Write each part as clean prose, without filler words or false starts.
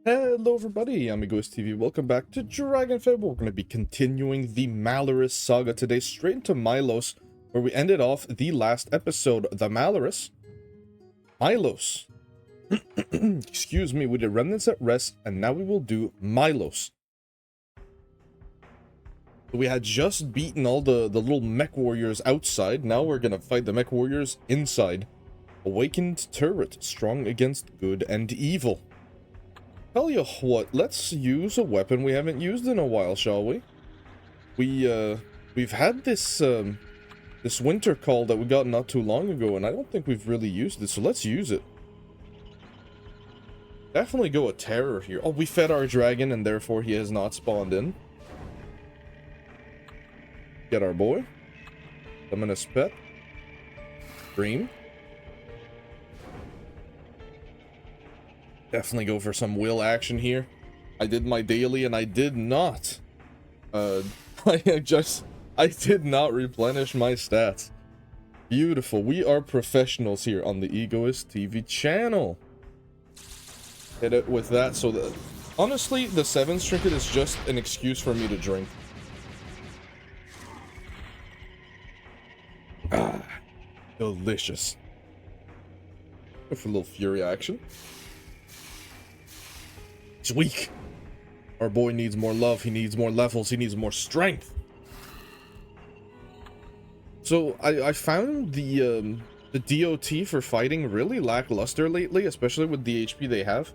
Hello everybody, I'm TV. Welcome back to Dragonfable. We're going to be continuing the Maleurous saga today, straight into Myalos, where we ended off the last episode, the Maleurous. Myalos. Excuse me, we did Remnants at Rest, and now we will do Myalos. We had just beaten all the little mech warriors outside, now we're going to fight the mech warriors inside. Awakened Turret, strong against good and evil. Tell you what, let's use a weapon we haven't used in a while, shall we? We've had this this winter call that we got not too long ago, and I don't think we've really used it, so let's use it. Definitely go a terror here. Oh, we fed our dragon, and therefore he has not spawned in. Get our boy. Luminous Pet. Dream. Definitely go for some will action here. I did my daily and I did not I did not replenish my stats. Beautiful. We are professionals here on the Egoist TV channel. Hit it with that. So that honestly, the 7's trinket is just an excuse for me to drink. Ah, delicious. Go for a little fury action. He's weak. Our boy needs more love. He needs more levels. He needs more strength. So I found the DOT for fighting really lackluster lately, especially with the HP they have.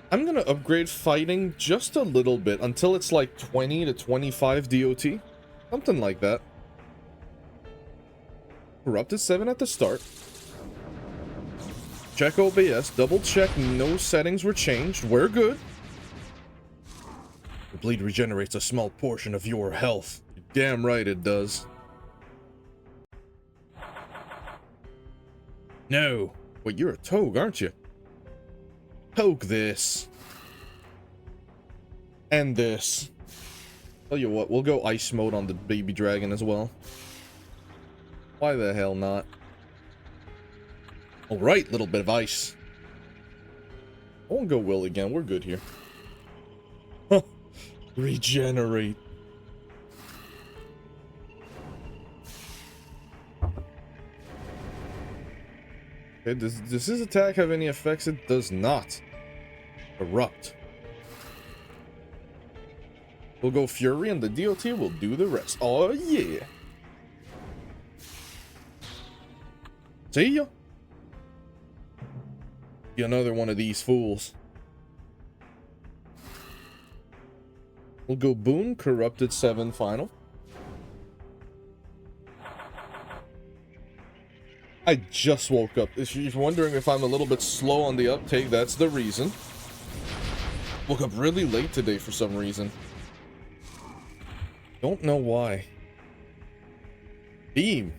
I'm gonna upgrade fighting just a little bit until it's like 20 to 25 DOT, something like that. Corrupted 7 at the start. Check OBS. Double check no settings were changed. We're good. The bleed regenerates a small portion of your health. You're damn right it does. No. Wait, you're a togue, aren't you? Poke this. And this. Tell you what, we'll go ice mode on the baby dragon as well. Why the hell not? Alright, little bit of ice. I won't go will again. We're good here. Regenerate. Okay, does his attack have any effects? It does not. Erupt. We'll go Fury and the DOT will do the rest. Oh yeah. See ya. Be another one of these fools. We'll go Boon, Corrupted 7 final. I just woke up. If you're wondering if I'm a little bit slow on the uptake, that's the reason. Woke up really late today for some reason. Don't know why. Beam.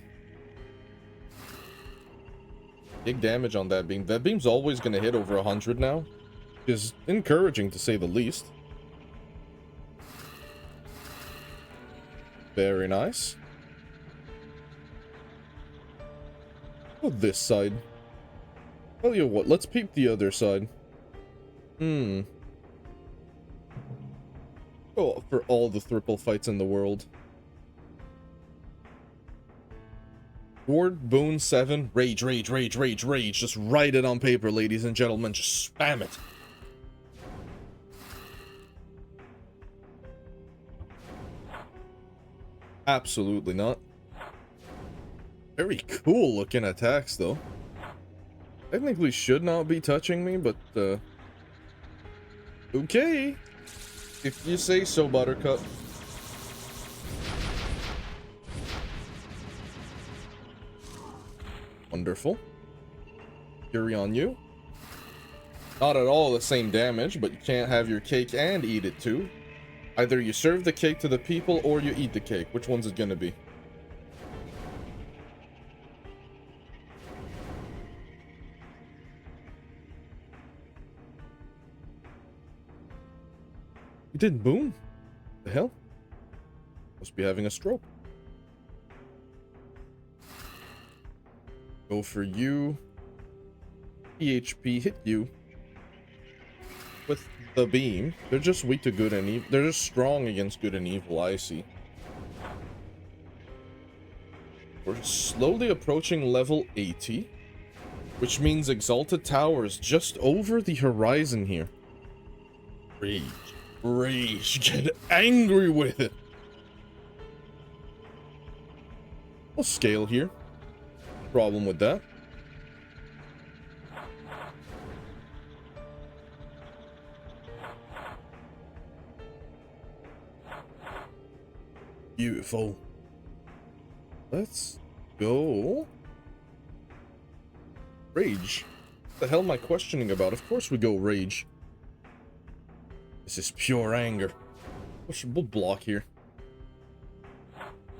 Big damage on that beam. That beam's always going to hit over 100 now. Which is encouraging to say the least. Very nice. Oh, this side. Tell you what, let's peep the other side. Oh, for all the triple fights in the world. Ward, Boon, 7, rage, rage, rage, rage, rage. Just write it on paper, ladies and gentlemen. Just spam it. Absolutely not. Very cool looking attacks, though. Technically should not be touching me, but, okay. If you say so, Buttercup. Wonderful. Fury on you. Not at all the same damage, but you can't have your cake and eat it too. Either you serve the cake to the people or you eat the cake. Which one's it gonna be? You did Boom? The hell? Must be having a stroke. Go for you. PHP hit you. with the beam. They're just weak to good and evil. They're just strong against good and evil, I see. We're slowly approaching level 80, which means Exalted Tower is just over the horizon here. Rage. Rage. Get angry with it. We'll scale here. Problem with that. Beautiful. Let's go. Rage. What the hell am I questioning about? Of course we go rage. This is pure anger. We'll block here.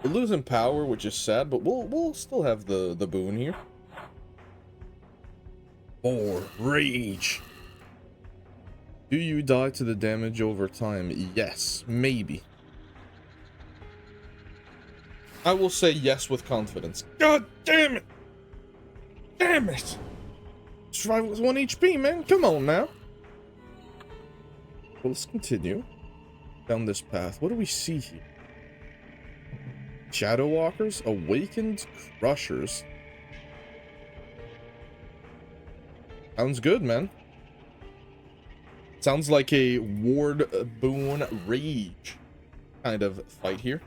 We're losing power, which is sad, but we'll still have the boon here. More rage. Do you die to the damage over time? Yes, maybe. I will say yes with confidence. God damn it! Damn it! Survival with 1 HP, man. Come on now. Well, let's continue down this path. What do we see here? Shadow Walkers, Awakened Crushers. Sounds good, man. Sounds like a Ward Boon Rage kind of fight here.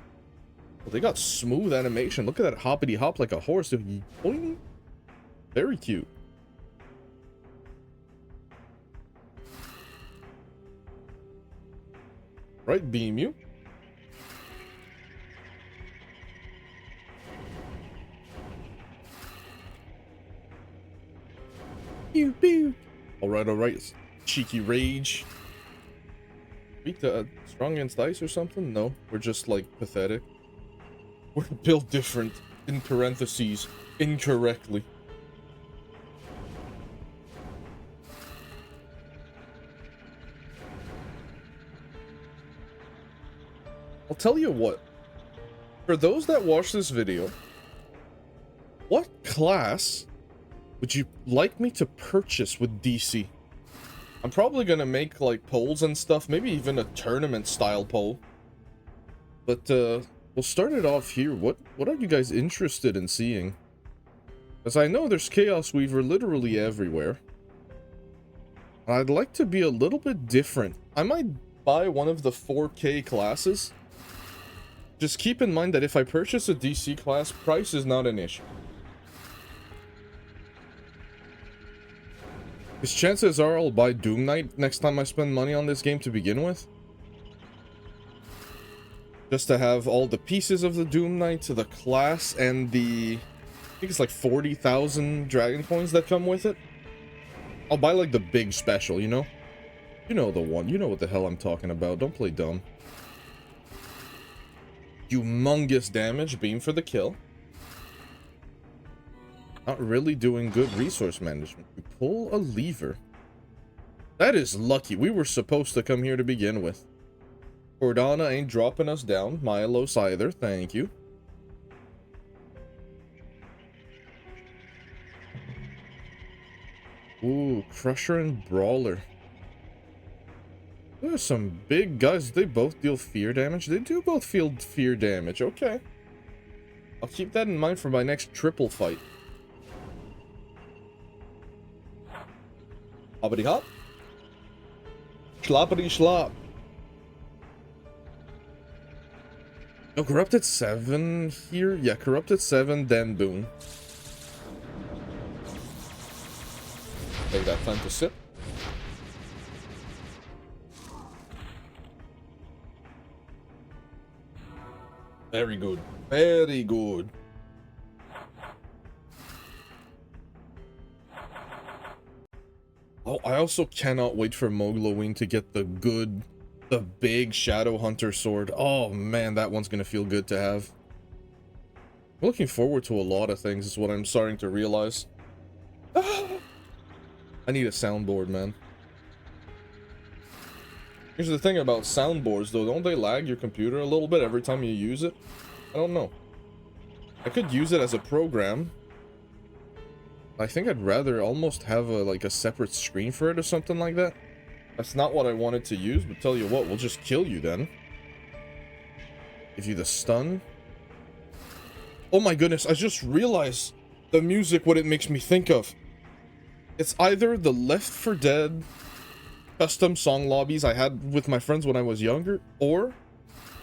Well, they got smooth animation. Look at that hoppity hop like a horse. Boing. Very cute. Right, beam you. Pew pew. Alright, alright. Cheeky rage. Weak to strong against ice or something? No, we're just like pathetic. We're built different, in parentheses, incorrectly. I'll tell you what. For those that watch this video, what class would you like me to purchase with DC? I'm probably gonna make like polls and stuff, maybe even a tournament style poll. But we'll start it off here. What are you guys interested in seeing? Because I know there's Chaos Weaver literally everywhere. I'd like to be a little bit different. I might buy one of the 4K classes. Just keep in mind that if I purchase a DC class, price is not an issue. Because chances are I'll buy Doom Knight next time I spend money on this game to begin with. Just to have all the pieces of the Doom Knight, the class, and the... I think it's like 40,000 Dragon Coins that come with it. I'll buy like the big special, you know? You know the one. You know what the hell I'm talking about. Don't play dumb. Humongous damage. Beam for the kill. Not really doing good resource management. You pull a lever. That is lucky. We were supposed to come here to begin with. Cordana ain't dropping us down. Myalos either. Thank you. Ooh, Crusher and Brawler. There's some big guys. They both deal fear damage. They do both feel fear damage. Okay. I'll keep that in mind for my next triple fight. Hoppity hop. Sloppity slop. No, Corrupted 7 here? Yeah, Corrupted 7, then Boon. Take that time to sit. Very good. Very good. Oh, I also cannot wait for Mogloween to get the big Shadow Hunter sword. Oh man, that one's gonna feel good to have. I'm looking forward to a lot of things, is what I'm starting to realize. I need a soundboard, man. Here's the thing about soundboards, though. Don't they lag your computer a little bit every time you use it? I don't know. I could use it as a program. I think I'd rather almost have a separate screen for it or something like that. That's not what I wanted to use, but tell you what, we'll just kill you then. Give you the stun. Oh my goodness, I just realized the music, what it makes me think of. It's either the Left 4 Dead custom song lobbies I had with my friends when I was younger, or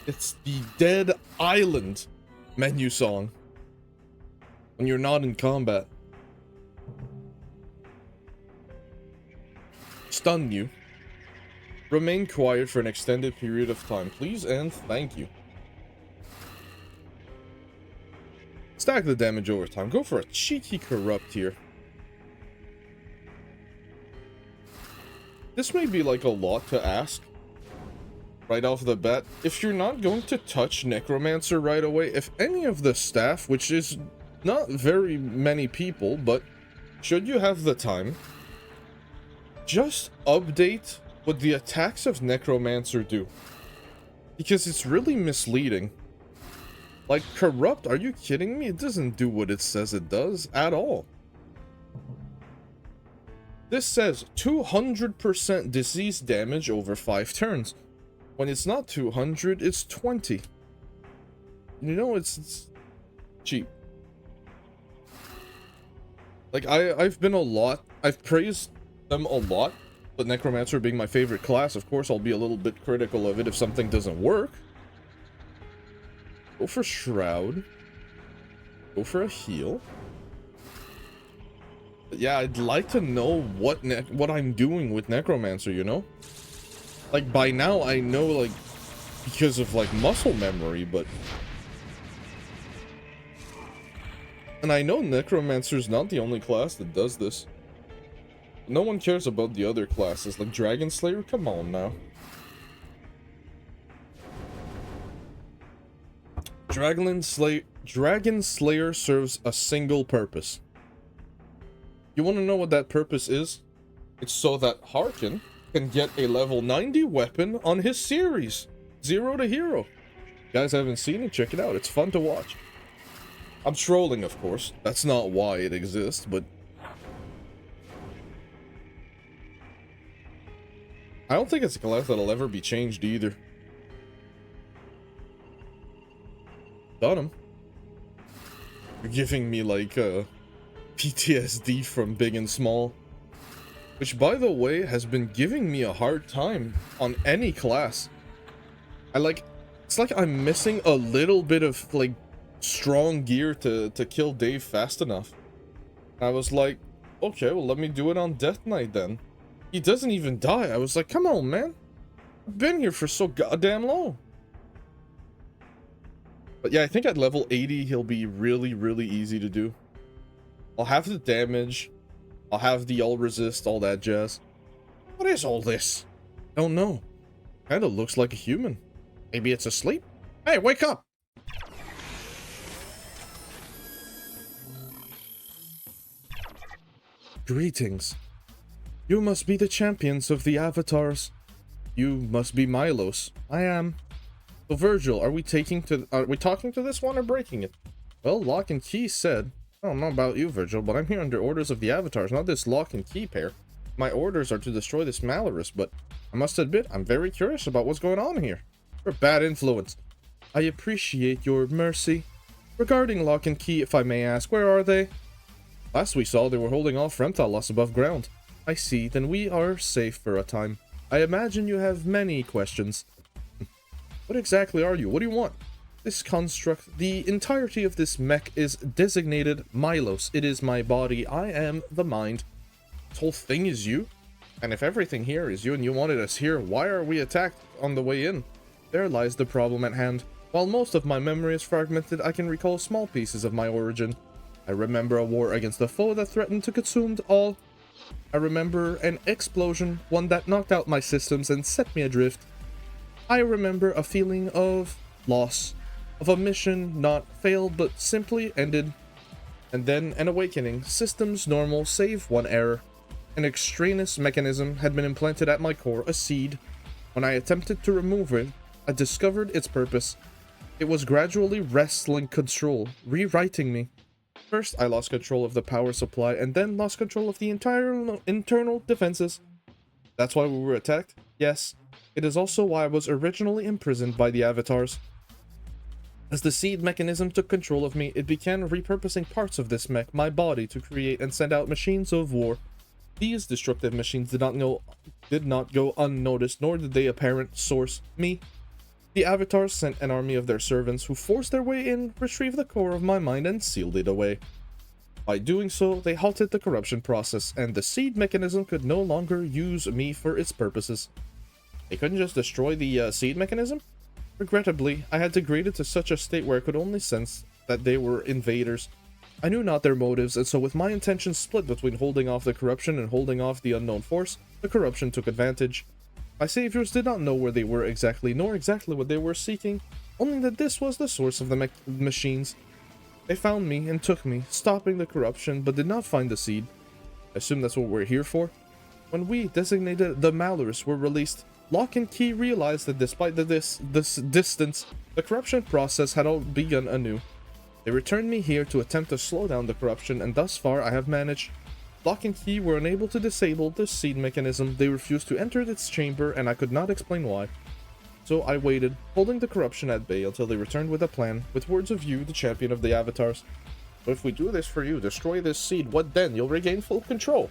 it's the Dead Island menu song when you're not in combat. Stun you. Remain quiet for an extended period of time, please and thank you. Stack the damage over time. Go for a cheeky corrupt here. This may be like a lot to ask right off the bat. If you're not going to touch Necromancer right away, if any of the staff, which is not very many people, but should you have the time, just update what the attacks of Necromancer do. Because it's really misleading. Like, Corrupt, are you kidding me? It doesn't do what it says it does at all. This says 200% disease damage over 5 turns. When it's not 200, it's 20. You know, it's cheap. Like, I've praised them a lot, but Necromancer being my favorite class, of course, I'll be a little bit critical of it if something doesn't work. Go for Shroud. Go for a heal. But yeah, I'd like to know what I'm doing with Necromancer, you know? Like, by now, I know, like, because of, like, muscle memory, but... And I know Necromancer's not the only class that does this. No one cares about the other classes, like Dragon Slayer, come on now. Dragon Slayer serves a single purpose. You want to know what that purpose is? It's so that Harkin can get a level 90 weapon on his series. 0 to Hero. You guys haven't seen it? Check it out. It's fun to watch. I'm trolling, of course. That's not why it exists, but... I don't think it's a class that'll ever be changed either. Got him. You're giving me, like, PTSD from Big and Small. Which, by the way, has been giving me a hard time on any class. It's like I'm missing a little bit of, like, strong gear to kill Dave fast enough. I was like, okay, well, let me do it on Death Knight then. He doesn't even die. I was like, come on, man. I've been here for so goddamn long. But yeah, I think at level 80, he'll be really, really easy to do. I'll have the damage. I'll have the all resist, all that jazz. What is all this? Don't know. Kinda looks like a human. Maybe it's asleep? Hey, wake up! Greetings. You must be the champions of the avatars. You must be Myalos. I am. So Virgil, are we talking to this one or breaking it? Well, Lock and Key said, I don't know about you, Virgil, but I'm here under orders of the avatars, not this Lock and Key pair. My orders are to destroy this Maleurous, but I must admit, I'm very curious about what's going on here. You're a bad influence. I appreciate your mercy. Regarding Lock and Key, if I may ask, where are they? Last we saw, they were holding off Fremtalos above ground. I see, then we are safe for a time. I imagine you have many questions. What exactly are you? What do you want? This construct, the entirety of this mech is designated Myalos. It is my body. I am the mind. This whole thing is you? And if everything here is you and you wanted us here, why are we attacked on the way in? There lies the problem at hand. While most of my memory is fragmented, I can recall small pieces of my origin. I remember a war against a foe that threatened to consume all. I remember an explosion, one that knocked out my systems and set me adrift. I remember a feeling of loss, of a mission not failed but simply ended. And then an awakening, systems normal save one error. An extraneous mechanism had been implanted at my core, a seed. When I attempted to remove it, I discovered its purpose. It was gradually wresting control, rewriting me. First, I lost control of the power supply, and then lost control of the entire internal defenses. That's why we were attacked? Yes. It is also why I was originally imprisoned by the avatars. As the seed mechanism took control of me, it began repurposing parts of this mech, my body, to create and send out machines of war. These destructive machines did not go unnoticed, nor did they apparent source me. The avatars sent an army of their servants who forced their way in, retrieved the core of my mind, and sealed it away. By doing so, they halted the corruption process, and the seed mechanism could no longer use me for its purposes. They couldn't just destroy the seed mechanism? Regrettably, I had degraded to such a state where I could only sense that they were invaders. I knew not their motives, and so with my intentions split between holding off the corruption and holding off the unknown force, the corruption took advantage. My saviors did not know where they were exactly, nor exactly what they were seeking, only that this was the source of the machines. They found me and took me, stopping the corruption, but did not find the seed. I assume that's what we're here for. When we, designated the Maleurous, were released, Lock and Key realized that despite this distance, the corruption process had all begun anew. They returned me here to attempt to slow down the corruption, and thus far I have managed. Lock and Key were unable to disable the seed mechanism. They refused to enter its chamber, and I could not explain why. So I waited, holding the corruption at bay until they returned with a plan, with words of you, the champion of the avatars. But if we do this for you, destroy this seed, what then? You'll regain full control.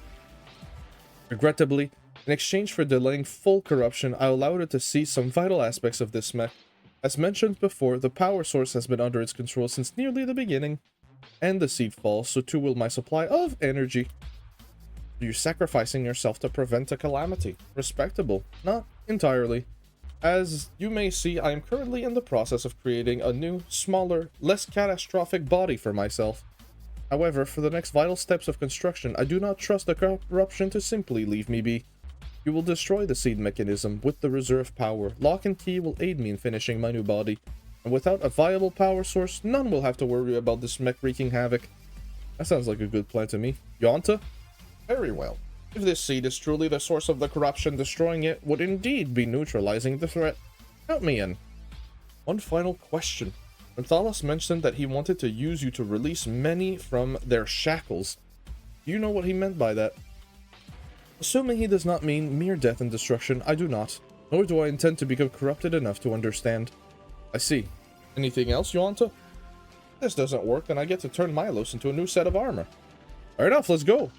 Regrettably, in exchange for delaying full corruption, I allowed it to see some vital aspects of this mech. As mentioned before, the power source has been under its control since nearly the beginning, and the seed falls, so too will my supply of energy. You're sacrificing yourself to prevent a calamity. Respectable. Not entirely. As you may see, I am currently in the process of creating a new, smaller, less catastrophic body for myself. However, for the next vital steps of construction, I do not trust the corruption to simply leave me be. You will destroy the seed mechanism with the reserve power. Lock and Key will aid me in finishing my new body. And without a viable power source, none will have to worry about this mech wreaking havoc. That sounds like a good plan to me. Yonta? Very well. If this seed is truly the source of the corruption, destroying it would indeed be neutralizing the threat. Count me in. One final question. Myalos mentioned that he wanted to use you to release many from their shackles. Do you know what he meant by that? Assuming he does not mean mere death and destruction, I do not. Nor do I intend to become corrupted enough to understand. I see. Anything else, Yonta? If this doesn't work, then I get to turn Myalos into a new set of armor. Fair enough, let's go.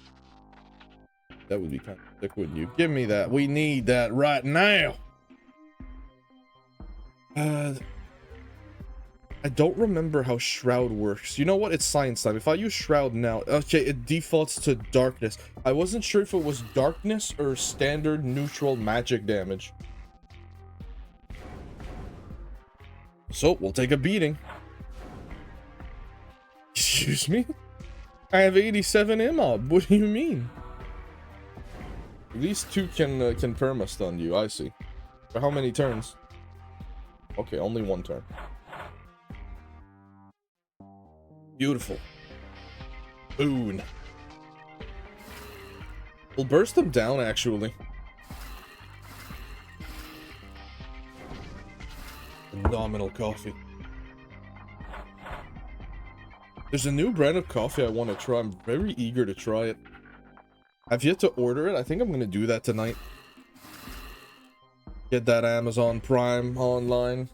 That would be kind of sick, wouldn't you? Give me that. We need that right now. I don't remember how Shroud works. You know what? It's science time. If I use Shroud now... Okay, it defaults to darkness. I wasn't sure if it was darkness or standard neutral magic damage. So, we'll take a beating. Excuse me? I have 87 immob. What do you mean? These two can perma-stun you, I see. For how many turns? Okay, only one turn. Beautiful. Boon. We'll burst them down, actually. Phenomenal coffee. There's a new brand of coffee I want to try. I'm very eager to try it. I've yet to order it. I think I'm going to do that tonight. Get that Amazon Prime online.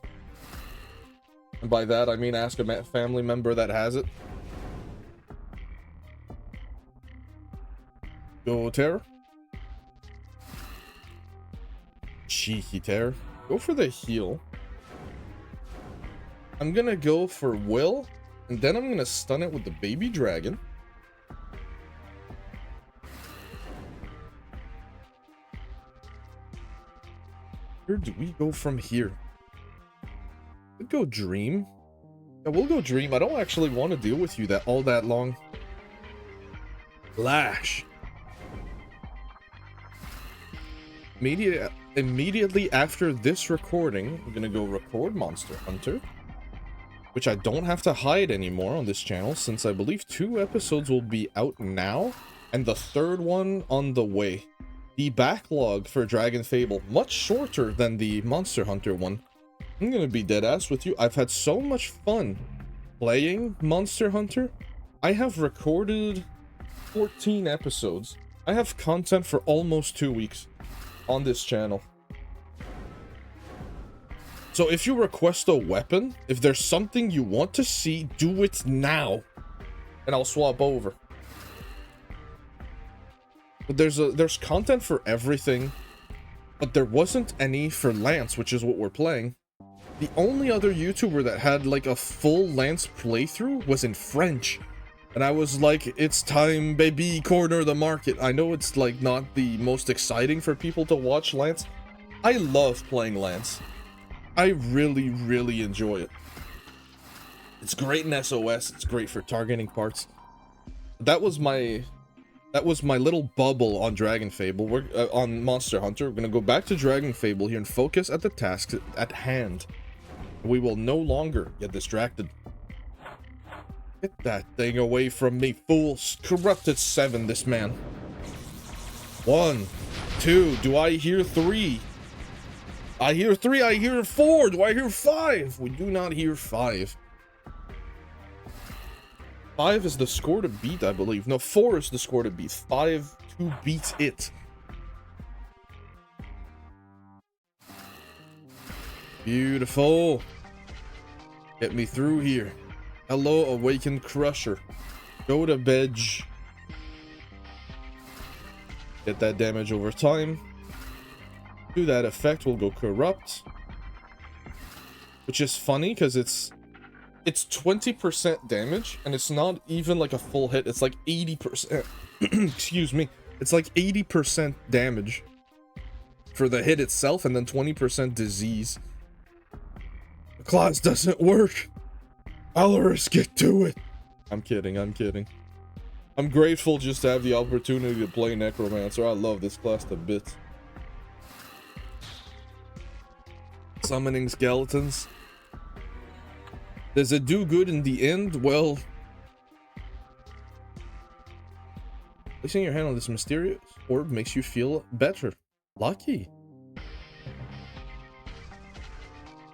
And by that, I mean ask a family member that has it. Go, Terror. Cheeky Terror. Go for the heal. I'm gonna go for Will, and then I'm gonna stun it with the baby dragon. Where do we go from here? We'd go Dream. Yeah, we'll go Dream. I don't actually want to deal with you all that long. Lash. Immediately after this recording, I'm gonna go record Monster Hunter, which I don't have to hide anymore on this channel, since I believe 2 episodes will be out now, and the 3rd one on the way. The backlog for Dragonfable, much shorter than the Monster Hunter one. I'm gonna be deadass with you. I've had so much fun playing Monster Hunter. I have recorded 14 episodes. I have content for almost 2 weeks. on this channel. So if you request a weapon, if there's something you want to see, do it now, and I'll swap over. But there's content for everything, but there wasn't any for Lance, which is what we're playing. The only other YouTuber that had like a full Lance playthrough was in French, and I was like, it's time, baby, corner the market. I know it's like not the most exciting for people to watch Lance. I love playing Lance. I really, really enjoy it. It's great in SOS. It's great for targeting parts. That was my little bubble on Dragonfable. We're on Monster Hunter. We're gonna go back to Dragonfable here and focus at the task at hand. We will no longer get distracted. Get that thing away from me, fools! Corrupted 7, this man. 1, 2. Do I hear 3? I hear 3, I hear 4, do I hear 5? We do not hear 5. 5 is the score to beat, I believe. No, 4 is the score to beat. 5 to beat it. Beautiful. Get me through here. Hello, Awakened Crusher. Go to bed. Get that damage over time. To that effect, we'll go Corrupt, which is funny because it's 20% damage, and it's not even like a full hit. It's like 80%. Excuse me. It's like 80% damage for the hit itself, and then 20% disease. The class doesn't work. Maleurous, get to it. I'm kidding. I'm kidding. I'm grateful just to have the opportunity to play Necromancer. I love this class to bits. Summoning skeletons. Does it do good in the end? Well, placing your hand on this mysterious orb makes you feel better. Lucky.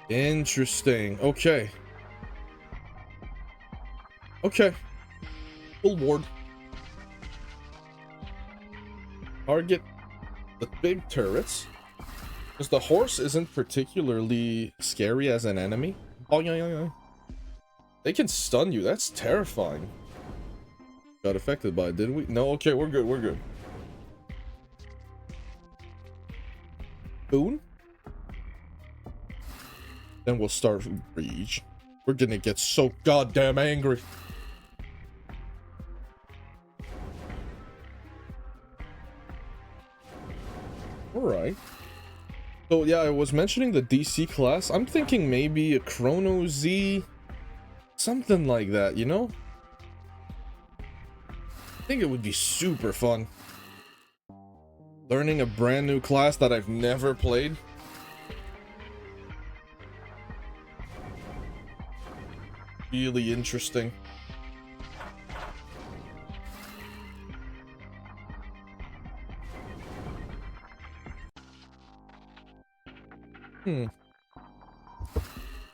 Interesting. Okay. Okay. Full ward. Target the big turrets. Because the horse isn't particularly scary as an enemy. Oh, yeah. They can stun you. That's terrifying. Got affected by it, didn't we? No, okay, we're good. We're good. Boon? Then we'll start Rage. We're gonna get so goddamn angry. Alright. So yeah, I was mentioning the DC class. I'm thinking maybe a Chrono Z. Something like that, you know? I think it would be super fun. Learning a brand new class that I've never played. Really interesting.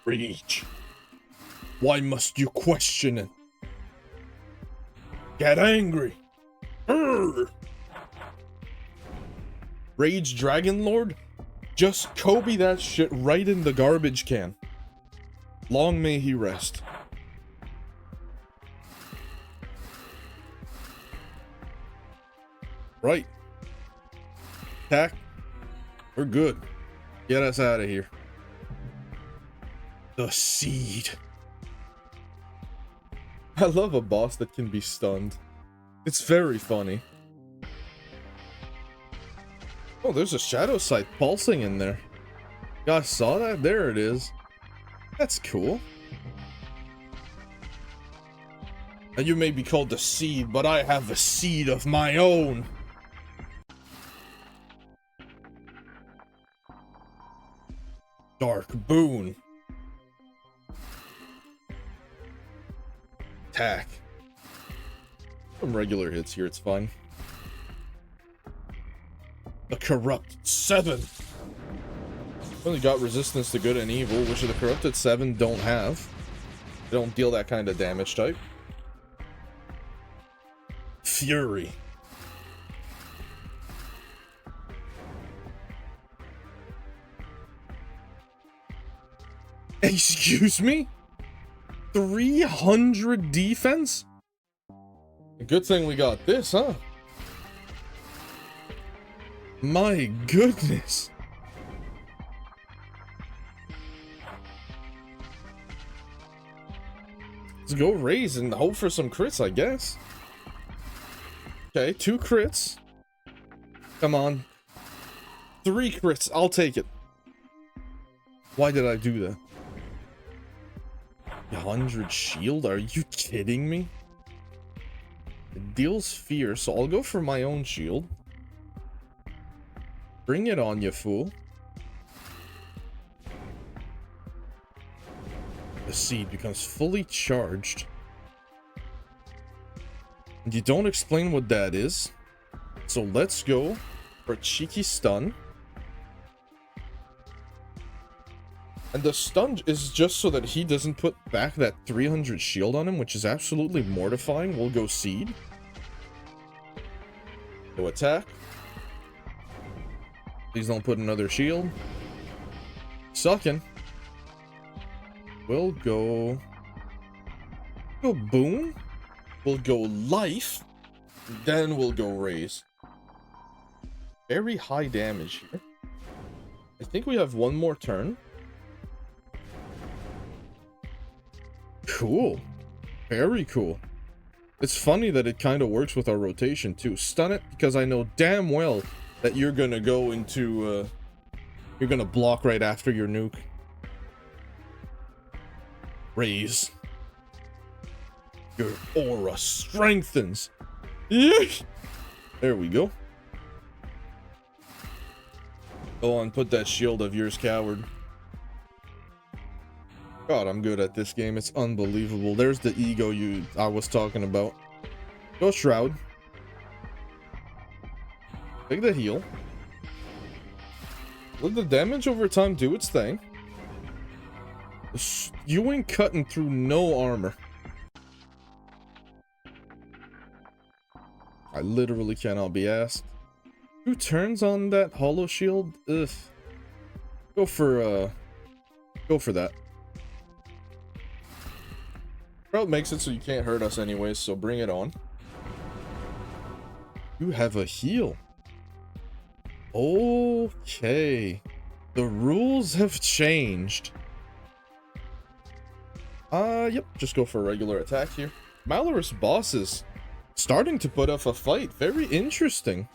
Reach. Why must you question it? Get angry. Urgh. Rage Dragon Lord? Just Kobe that shit right in the garbage can. Long may he rest. Right. Attack. We're good. Get us out of here. The seed. I love a boss that can be stunned. It's very funny. Oh, there's a shadow sight pulsing in there. You guys saw that? There it is. That's cool. And you may be called the seed, but I have a seed of my own. Dark Boon. Attack. Some regular hits here, it's fine. The Corrupted 7. Only got resistance to good and evil, which the Corrupted 7 don't have. They don't deal that kind of damage type. Fury. Excuse me? 300 defense? Good thing we got this, huh? My goodness. Let's go raise and hope for some crits, I guess. Okay, 2 crits. Come on. 3 crits, I'll take it. Why did I do that? 100 shield? Are you kidding me? It deals fear, so I'll go for my own shield. Bring it on, you fool. The seed becomes fully charged. And you don't explain what that is. So let's go for a cheeky stun. And the stun is just so that he doesn't put back that 300 shield on him, which is absolutely mortifying. We'll go seed. Go attack. Please don't put another shield. Sucking. We'll go boom. We'll go life. Then we'll go raise. Very high damage here. I think we have one more turn. Cool. Very cool. It's funny that it kind of works with our rotation too. Stun it, because I know damn well that you're gonna go into you're gonna block right after your nuke. Raise. Your aura strengthens. Yeesh. There we go. Go on, put that shield of yours, coward. God, I'm good at this game. It's unbelievable. There's the ego I was talking about. Go Shroud. Take the heal. Let the damage over time do its thing. You ain't cutting through no armor. I literally cannot be asked. 2 turns on that hollow shield? Ugh. Go for that. Shroud makes it so you can't hurt us anyways, so bring it on. You have a heal. Okay. The rules have changed. Yep, just go for a regular attack here. Maleurous bosses starting to put up a fight. Very interesting.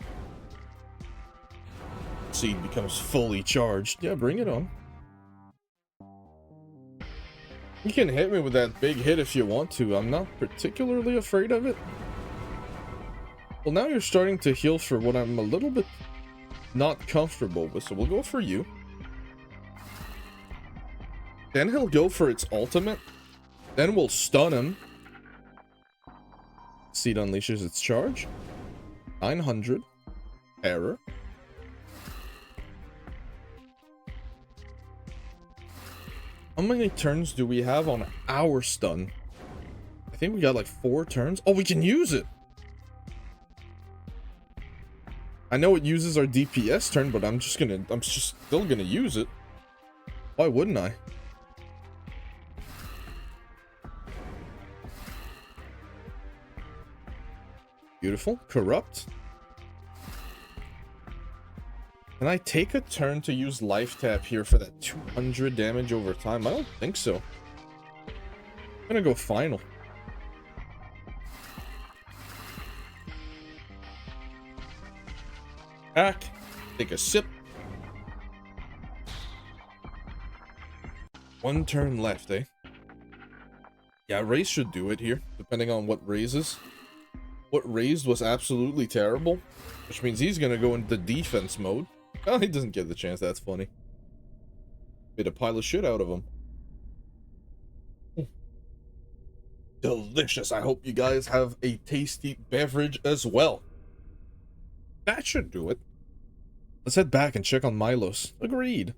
Seed becomes fully charged. Yeah, bring it on. You can hit me with that big hit if you want to. I'm not particularly afraid of it. Well, now you're starting to heal for what I'm a little bit not comfortable with, so we'll go for you. Then he'll go for its ultimate. Then we'll stun him. Seed unleashes its charge. 900. Error. How many turns do we have on our stun? I think we got like 4 turns. Oh, we can use it. I know it uses our DPS turn, but I'm just still gonna use it. Why wouldn't I? Beautiful. Corrupt. Can I take a turn to use life tap here for that 200 damage over time? I don't think so. I'm gonna go final. Back. Take a sip. 1 turn left, eh? Yeah, raise should do it here, depending on what raises. What raised was absolutely terrible, which means he's gonna go into defense mode. Oh, he doesn't get the chance. That's funny. Made a pile of shit out of him. Delicious. I hope you guys have a tasty beverage as well. That should do it. Let's head back and check on Myalos. Agreed.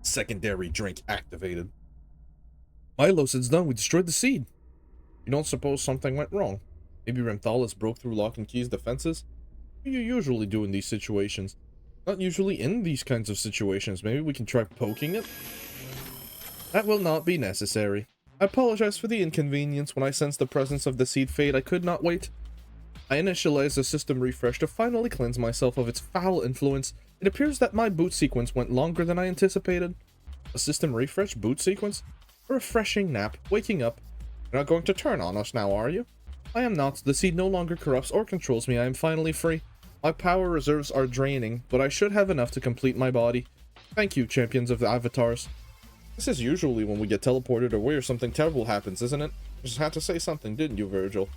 Secondary drink activated. Myalos, it's done. We destroyed the seed. You don't suppose something went wrong? Maybe Remphalis broke through Lock and Key's defenses? do you usually do in these situations? Not usually in these kinds of situations. Maybe we can try poking it? That will not be necessary. I apologize for the inconvenience. When I sensed the presence of the seed fade, I could not wait. I initialized a system refresh to finally cleanse myself of its foul influence. It appears that my boot sequence went longer than I anticipated. A system refresh boot sequence? A refreshing nap, waking up. You're not going to turn on us now, are you? I am not. The seed no longer corrupts or controls me. I am finally free. My power reserves are draining, but I should have enough to complete my body. Thank you, champions of the avatars. This is usually when we get teleported away or something terrible happens, isn't it? You just had to say something, didn't you, Virgil?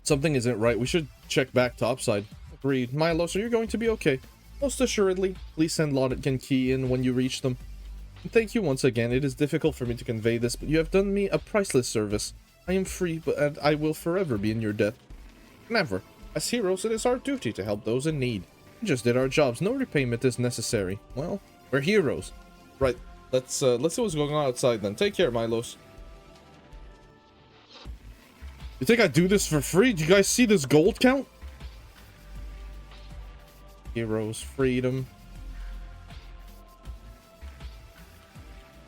Something isn't right. We should check back topside. Agreed. Myalos, are you going to be okay? Most assuredly. Please send Lodet and Key in when you reach them. And thank you once again. It is difficult for me to convey this, but you have done me a priceless service. I am free, but I will forever be in your debt. Never. As heroes, it is our duty to help those in need. We just did our jobs. No repayment is necessary. Well, we're heroes. Right. Let's see what's going on outside then. Take care, Myalos. You think I do this for free? Do you guys see this gold count? Heroes, freedom.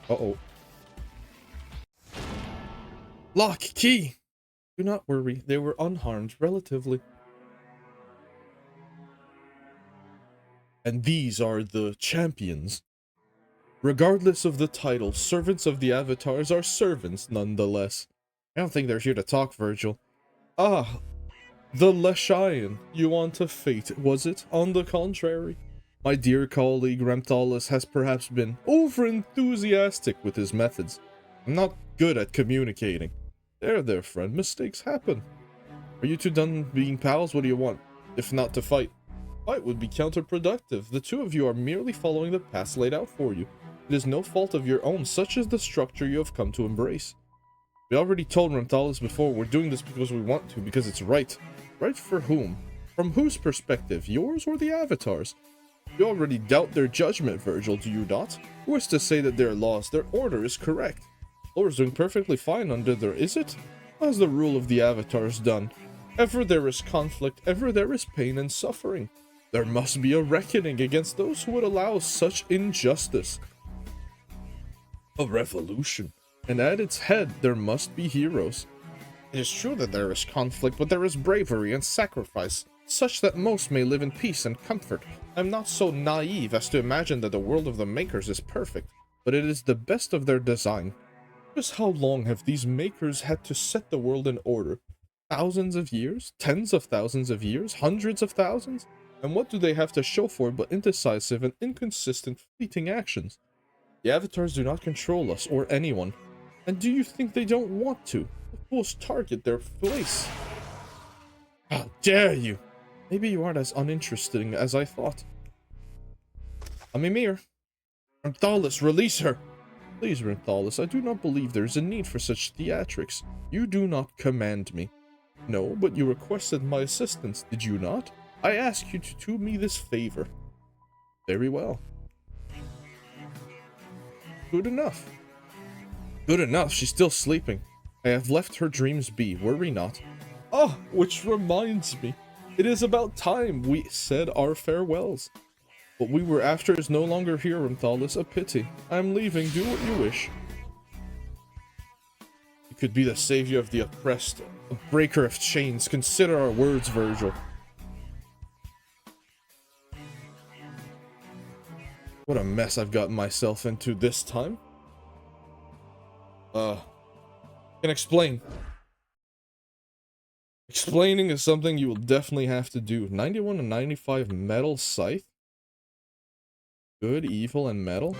Uh-oh. Lock, key! Do not worry, they were unharmed, relatively. And these are the champions. Regardless of the title, servants of the avatars are servants nonetheless. I don't think they're here to talk, Virgil. Ah, the Leshian you want to fate, was it? On the contrary, my dear colleague Ramthalis has perhaps been over-enthusiastic with his methods. I'm not good at communicating. There, friend, mistakes happen. Are you two done being pals? What do you want? If not to fight. Fight would be counterproductive. The two of you are merely following the paths laid out for you. It is no fault of your own, such is the structure you have come to embrace. We already told Ramthalis before, we're doing this because we want to, because it's right. Right for whom? From whose perspective? Yours or the Avatars? You already doubt their judgment, Virgil, do you not? Who is to say that they're lost? Their order is correct. Laura's doing perfectly fine under their, is it? How's the rule of the Avatars done? Ever there is conflict, ever there is pain and suffering. There must be a reckoning against those who would allow such injustice. A revolution. And at its head, there must be heroes. It is true that there is conflict, but there is bravery and sacrifice, such that most may live in peace and comfort. I am not so naive as to imagine that the world of the makers is perfect, but it is the best of their design. Just how long have these makers had to set the world in order? Thousands of years? Tens of thousands of years? Hundreds of thousands? And what do they have to show for it but indecisive and inconsistent fleeting actions? The avatars do not control us or anyone. And do you think they don't want to? The fools target their place. How dare you! Maybe you aren't as uninteresting as I thought. A Mimir. Ramthalis, release her! Please, Ramthalis, I do not believe there is a need for such theatrics. You do not command me. No, but you requested my assistance, did you not? I ask you to do me this favor. Very well. Good enough. Good enough, she's still sleeping. I have left her dreams be, worry not. Ah, which reminds me. It is about time we said our farewells. What we were after is no longer here, Ramthalis, a pity. I am leaving, do what you wish. You could be the savior of the oppressed, a breaker of chains. Consider our words, Virgil. What a mess I've gotten myself into this time. Can explain. Explaining is something you will definitely have to do. 91 and 95 metal scythe. Good, evil, and metal.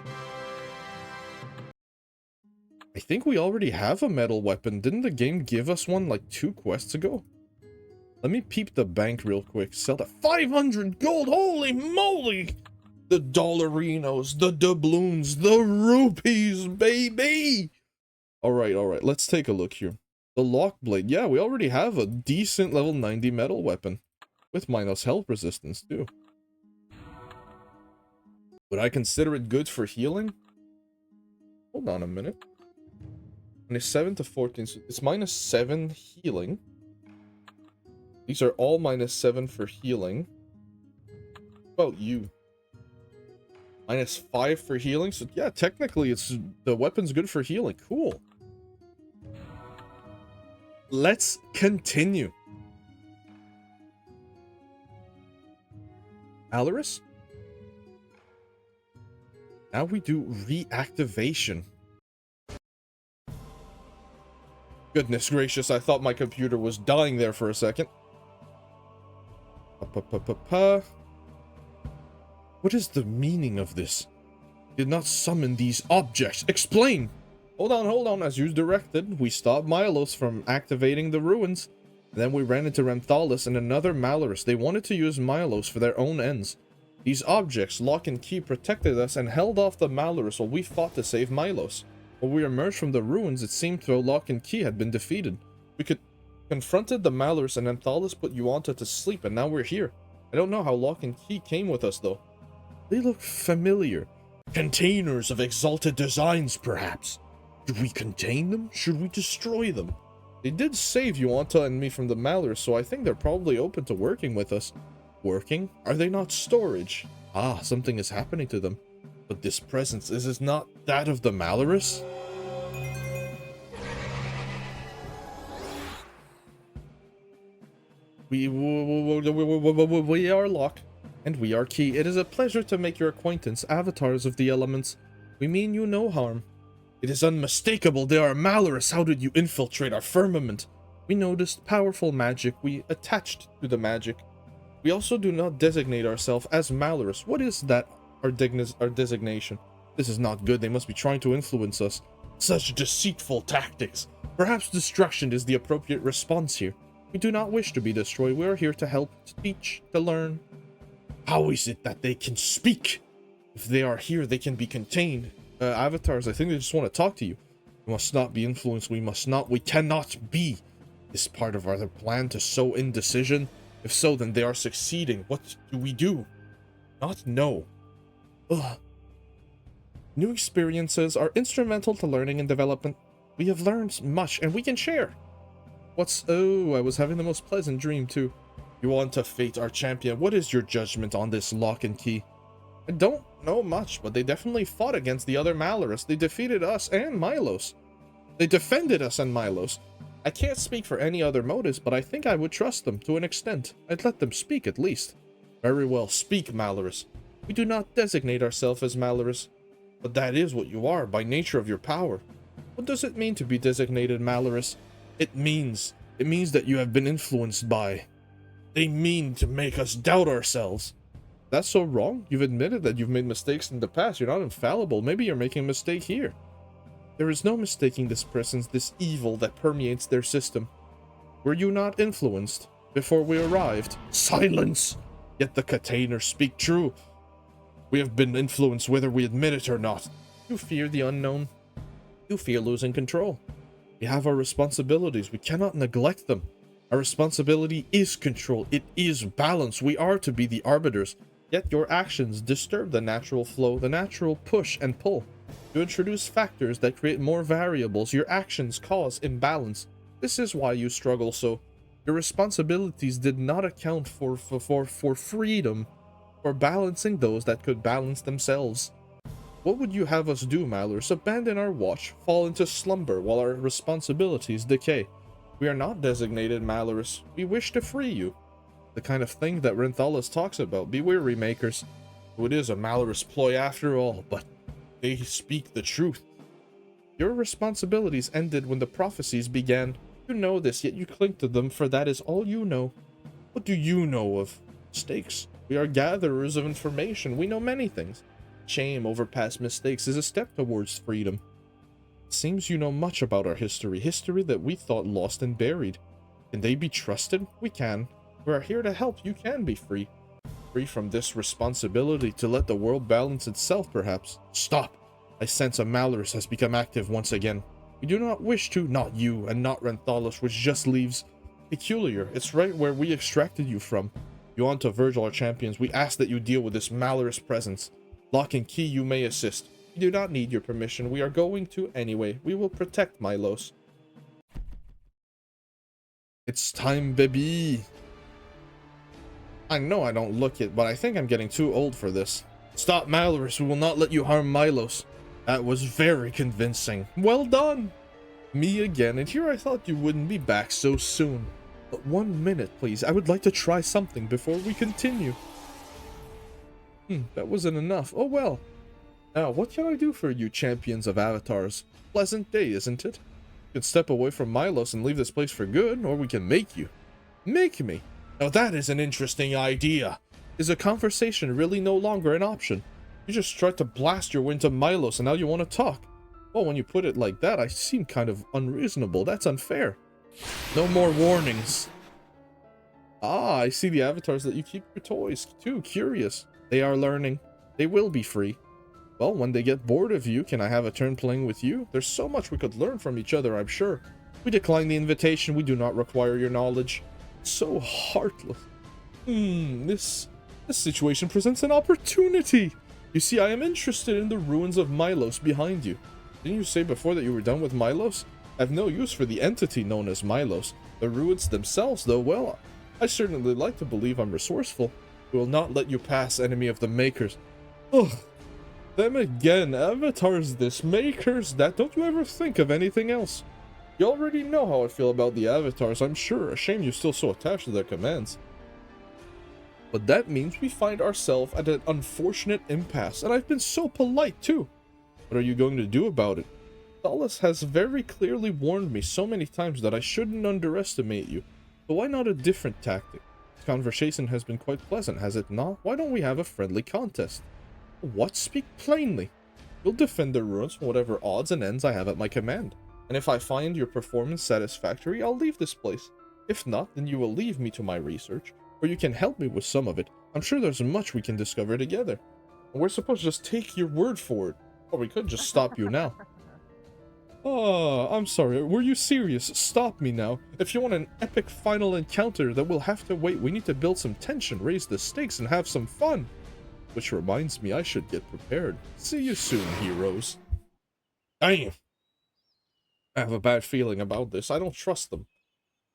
I think we already have a metal weapon. Didn't the game give us one like 2 quests ago? Let me peep the bank real quick. Sell that 500 gold. Holy moly! The dollarinos, the doubloons, the rupees, baby! Alright, let's take a look here. The lock blade. Yeah, we already have a decent level 90 metal weapon. With minus health resistance, too. Would I consider it good for healing? Hold on a minute. 27 to 14, so it's minus 7 healing. These are all -7 for healing. What about you? -5 for healing. So yeah, technically the weapon's good for healing. Cool. Let's continue. Maleurous? Now we do reactivation. Goodness gracious, I thought my computer was dying there for a second. What is the meaning of this? Did not summon these objects. Explain! Hold on. As you directed, we stopped Myalos from activating the ruins. Then we ran into Ranthalis and another Maleurous. They wanted to use Myalos for their own ends. These objects, Lock and Key, protected us and held off the Maleurous while we fought to save Myalos. When we emerged from the ruins, it seemed though Lock and Key had been defeated. We confronted the Maleurous and Ranthalis put Yuanta to sleep, and now we're here. I don't know how Lock and Key came with us though. They look familiar. Containers of exalted designs, perhaps. Should we contain them? Should we destroy them? They did save Yuanta and me from the Maleurous, so I think they're probably open to working with us. Working? Are they not storage? Ah, something is happening to them. But this presence, is it not that of the Maleurous? We are Lock, and we are Key. It is a pleasure to make your acquaintance, avatars of the elements. We mean you no harm. It is unmistakable they are Maleurous. How did you infiltrate our firmament? We noticed powerful magic. We attached to the magic. We also do not designate ourselves as Maleurous. What is that, our designation? This is not good. They must be trying to influence us. Such deceitful tactics. Perhaps destruction is the appropriate response here. We do not wish to be destroyed. We are here to help, to teach, to learn. How is it that they can speak? If they are here, they can be contained. Avatars, I think they just want to talk to you. We must not be influenced. We cannot be. Is part of our plan to sow indecision? If so, then they are succeeding. What do we do? Not know. Ugh. New experiences are instrumental to learning and development. We have learned much, and we can share. Oh, I was having the most pleasant dream, too. You want to fate our champion. What is your judgment on this Lock and Key? I don't know much, but they definitely fought against the other Maleurous. They defeated us and Myalos. They defended us and Myalos. I can't speak for any other motives, but I think I would trust them to an extent. I'd let them speak at least. Very well, speak, Maleurous. We do not designate ourselves as Maleurous, but that is what you are by nature of your power. What does it mean to be designated Maleurous? It means that you have been influenced by. They mean to make us doubt ourselves. That's so wrong. You've admitted that you've made mistakes in the past. You're not infallible. Maybe you're making a mistake here. There is no mistaking this presence, this evil that permeates their system. Were you not influenced before we arrived? Silence! Yet the containers speak true. We have been influenced whether we admit it or not. You fear the unknown. You fear losing control. We have our responsibilities. We cannot neglect them. Our responsibility is control. It is balance. We are to be the arbiters. Yet your actions disturb the natural flow, the natural push and pull. You introduce factors that create more variables. Your actions cause imbalance. This is why you struggle so. Your responsibilities did not account for freedom, for balancing those that could balance themselves. What would you have us do, Maleurous? Abandon our watch, fall into slumber while our responsibilities decay. We are not designated Maleurous. We wish to free you. The kind of thing that Ranthalis talks about. Be weary, makers. Oh, it is a Maleurous ploy after all, but they speak the truth. Your responsibilities ended when the prophecies began. You know this, yet you cling to them, for that is all you know. What do you know of mistakes? We are gatherers of information. We know many things. Shame over past mistakes is a step towards freedom. It seems you know much about our history that we thought lost and buried. Can they be trusted? We can. We are here to help. You can be free. Free from this responsibility to let the world balance itself, perhaps. Stop! I sense a Maleurous has become active once again. We do not wish to, not you, and not Ranthalis, which just leaves peculiar. It's right where we extracted you from. You want to Virgil, our champions. We ask that you deal with this Maleurous presence. Lock and Key, you may assist. We do not need your permission. We are going to anyway. We will protect Myalos. It's time, baby. I know I don't look it, but I think I'm getting too old for this. Stop, Maleurous. We will not let you harm Myalos. That was very convincing. Well done. Me again, and here I thought you wouldn't be back so soon. But 1 minute, please. I would like to try something before we continue. That wasn't enough. Oh well. Now, what can I do for you champions of avatars? Pleasant day, isn't it? You can step away from Myalos and leave this place for good, or we can make you. Make me? Now that is an interesting idea. Is a conversation really no longer an option? You just tried to blast your way into Myalos and now you want to talk. Well, when you put it like that, I seem kind of unreasonable. That's unfair. No more warnings. Ah, I see the avatars that you keep your toys too. Curious. They are learning. They will be free. Well, when they get bored of you, can I have a turn playing with you? There's so much we could learn from each other, I'm sure. We decline the invitation. We do not require your knowledge. So heartless. This situation presents an opportunity. You see, I am interested in the ruins of Myalos behind you. Didn't you say before that you were done with Myalos? I have no use for the entity known as Myalos. The ruins themselves, though, well, I certainly like to believe I'm resourceful. We will not let you pass, enemy of the makers. Ugh. Them again. Avatars this, makers that. Don't you ever think of anything else. You already know how I feel about the avatars, I'm sure. A shame you're still so attached to their commands. But that means we find ourselves at an unfortunate impasse, and I've been so polite too. What are you going to do about it? Dallas has very clearly warned me so many times that I shouldn't underestimate you. So why not a different tactic? This conversation has been quite pleasant, has it not? Why don't we have a friendly contest? What? Speak plainly. You'll defend the ruins from whatever odds and ends I have at my command. And if I find your performance satisfactory, I'll leave this place. If not, then you will leave me to my research, or you can help me with some of it. I'm sure there's much we can discover together. And we're supposed to just take your word for it. Or we could just stop you now. Oh, I'm sorry. Were you serious? Stop me now. If you want an epic final encounter, then we'll have to wait. We need to build some tension, raise the stakes, and have some fun. Which reminds me, I should get prepared. See you soon, heroes. Damn. I have a bad feeling about this. I don't trust them.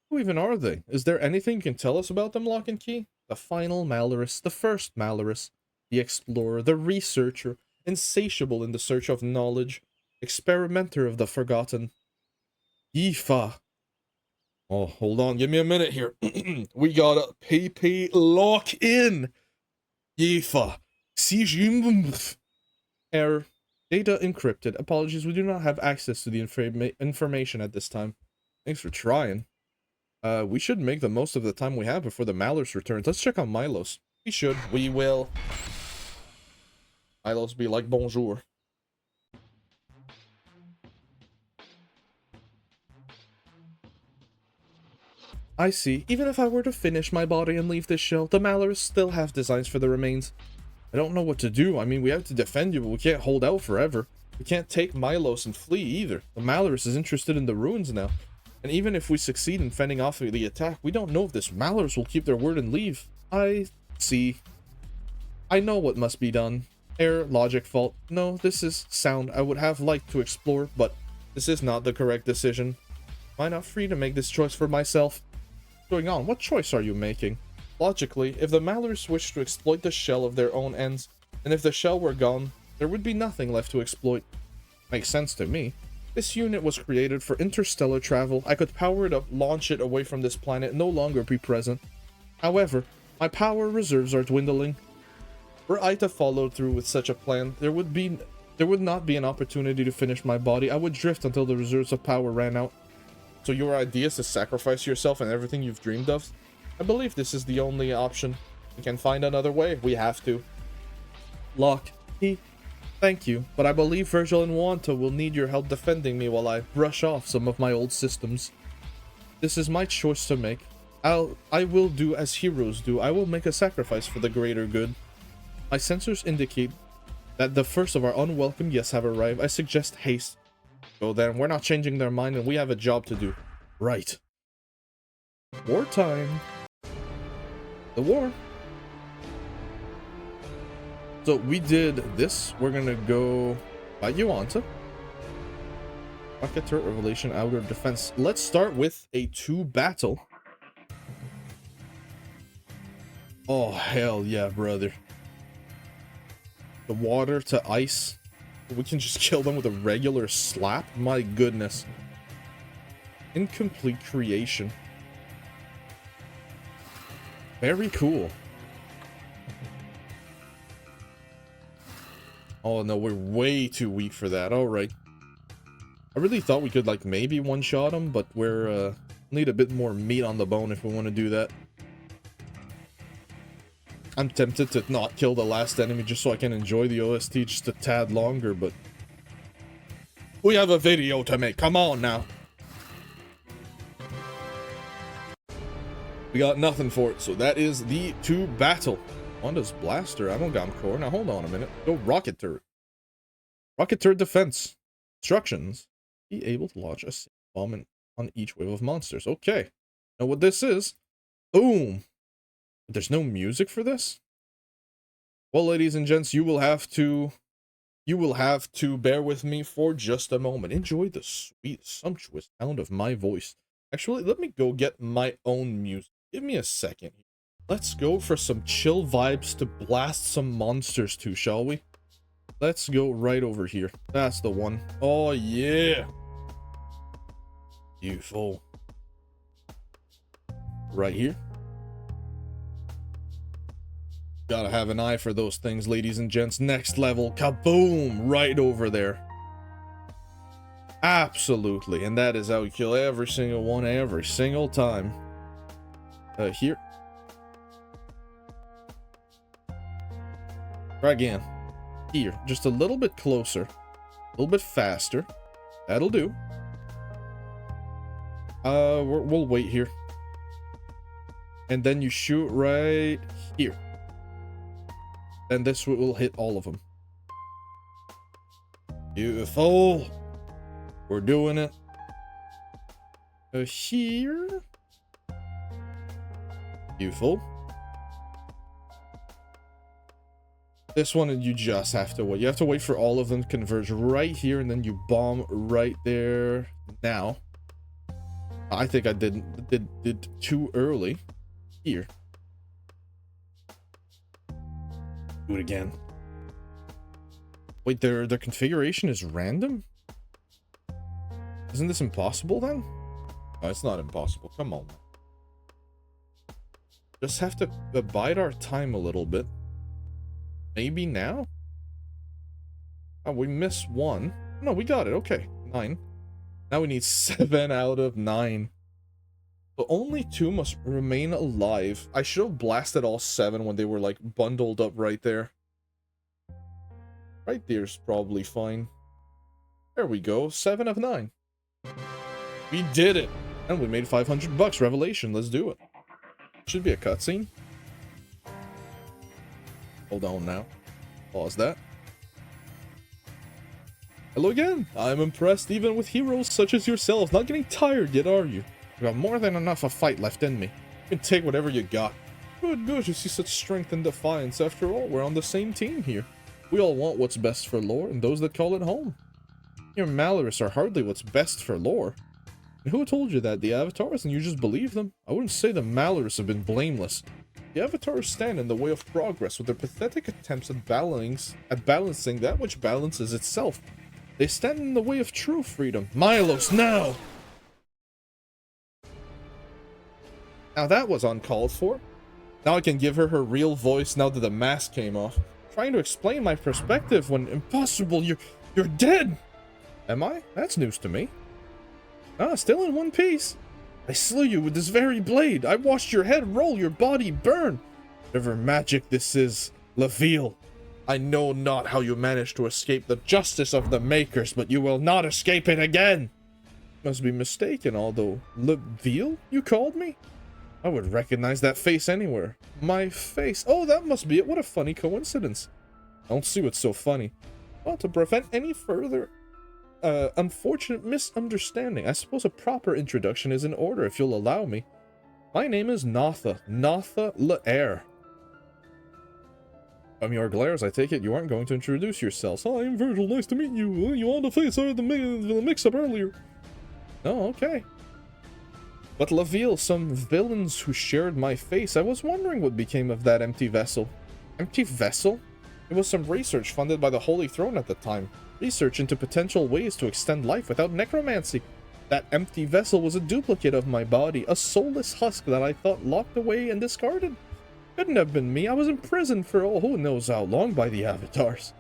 Who even are they? Is there anything you can tell us about them, Lock and Key? The final Maleurous, the first Maleurous, the explorer, the researcher, insatiable in the search of knowledge, experimenter of the forgotten. Yifa. Oh, hold on, give me a minute here. We got a PP lock in. Yifa. Error. Data encrypted. Apologies, we do not have access to the information at this time. Thanks for trying. We should make the most of the time we have before the Maleurous returns. Let's check on Myalos. We should. We will. Myalos be like bonjour. I see. Even if I were to finish my body and leave this shell, the Maleurous still have designs for the remains. I don't know what to do. I mean, we have to defend you, but we can't hold out forever. We can't take Myalos and flee either. The Maleurous is interested in the ruins now. And even if we succeed in fending off the attack, we don't know if this Maleurous will keep their word and leave. I see. I know what must be done. Error, logic, fault. No, this is sound. I would have liked to explore, but this is not the correct decision. Am I not free to make this choice for myself? What's going on? What choice are you making? Logically, if the Maleurous wished to exploit the shell of their own ends, and if the shell were gone, there would be nothing left to exploit. Makes sense to me. This unit was created for interstellar travel. I could power it up, launch it away from this planet, no longer be present. However, my power reserves are dwindling. Were I to follow through with such a plan, there would not be an opportunity to finish my body. I would drift until the reserves of power ran out. So your idea is to sacrifice yourself and everything you've dreamed of? I believe this is the only option. We can find another way. We have to. Locke, thank you, but I believe Virgil and Wanta will need your help defending me while I brush off some of my old systems. This is my choice to make. I will do as heroes do. I will make a sacrifice for the greater good. My sensors indicate that the first of our unwelcome guests have arrived. I suggest haste. So then, we're not changing their mind and we have a job to do. Right. Wartime. The war. So we did this. We're gonna go by Yuanta. Rocket turret revelation, outer defense. Let's start with a 2 battle. Oh, hell yeah, brother. The water to ice. We can just kill them with a regular slap? My goodness. Incomplete creation. Very cool. Oh no, we're way too weak for that. Alright. I really thought we could, like, maybe one-shot them, but we're, need a bit more meat on the bone if we want to do that. I'm tempted to not kill the last enemy just so I can enjoy the OST just a tad longer, but... we have a video to make, come on now! We got nothing for it, so that is the to battle. Wanda's blaster, Amalgam core. Now hold on a minute. Go rocket turret. Rocket turret defense. Instructions. Be able to launch a bomb on each wave of monsters. Okay. Now what this is. Boom. There's no music for this? Well, ladies and gents, you will have to bear with me for just a moment. Enjoy the sweet, sumptuous sound of my voice. Actually, let me go get my own music. Give me a second. Let's go for some chill vibes to blast some monsters to, shall we? Let's go right over here. That's the one. Oh, yeah. Beautiful. Right here. Gotta have an eye for those things, ladies and gents. Next level. Kaboom! Right over there. Absolutely. And that is how we kill every single one every single time. Here. Try again. Here. Just a little bit closer. A little bit faster. That'll do. We'll wait here. And then you shoot right here. And this will hit all of them. Beautiful. We're doing it. Here. Beautiful. This one, you just have to wait. You have to wait for all of them to converge right here, and then you bomb right there. Now, I think I did too early. Here. Do it again. Wait, their configuration is random? Isn't this impossible then? No, it's not impossible. Come on. Just have to bide our time a little bit. Maybe now? Oh, we missed one. No, we got it. Okay, 9. Now we need 7 out of 9. So only 2 must remain alive. I should have blasted all 7 when they were, like, bundled up right there. Right there's probably fine. There we go. 7 of 9. We did it! And we made 500 bucks. Revelation. Let's do it. Should be a cutscene. Hold on now. Pause that. Hello again. I'm impressed even with heroes such as yourselves. Not getting tired yet, are you? You got more than enough of fight left in me. You can take whatever you got. Good, good. You see such strength and defiance. After all, we're on the same team here. We all want what's best for lore and those that call it home. Your Maleurous are hardly what's best for lore. And who told you that? The avatars, and you just believe them? I wouldn't say the Maleurous have been blameless. The avatars stand in the way of progress with their pathetic attempts at balancing that which balances itself. They stand in the way of true freedom. Myalos, now! Now that was uncalled for. Now I can give her real voice now that the mask came off. Trying to explain my perspective when impossible, you're dead! Am I? That's news to me. Ah, still in one piece. I slew you with this very blade. I watched your head roll, your body burn. Whatever magic this is, Leviel. I know not how you managed to escape the justice of the makers, but you will not escape it again. Must be mistaken, although Leviel, you called me? I would recognize that face anywhere. My face. Oh, that must be it. What a funny coincidence. I don't see what's so funny. Well, to prevent any further unfortunate misunderstanding, I suppose a proper introduction is in order, if you'll allow me. My name is NOTHA. NOTHA L'Air. I'm your glares, I take it you aren't going to introduce yourselves. Hi, I'm Virgil. Nice to meet you. You on the face of the mix-up earlier. Oh, okay. But Laville, some villains who shared my face, I was wondering what became of that empty vessel. Empty vessel? It was some research funded by the Holy Throne at the time. Research into potential ways to extend life without necromancy. That empty vessel was a duplicate of my body, a soulless husk that I thought locked away and discarded. Couldn't have been me. I was imprisoned for who knows how long by the avatars.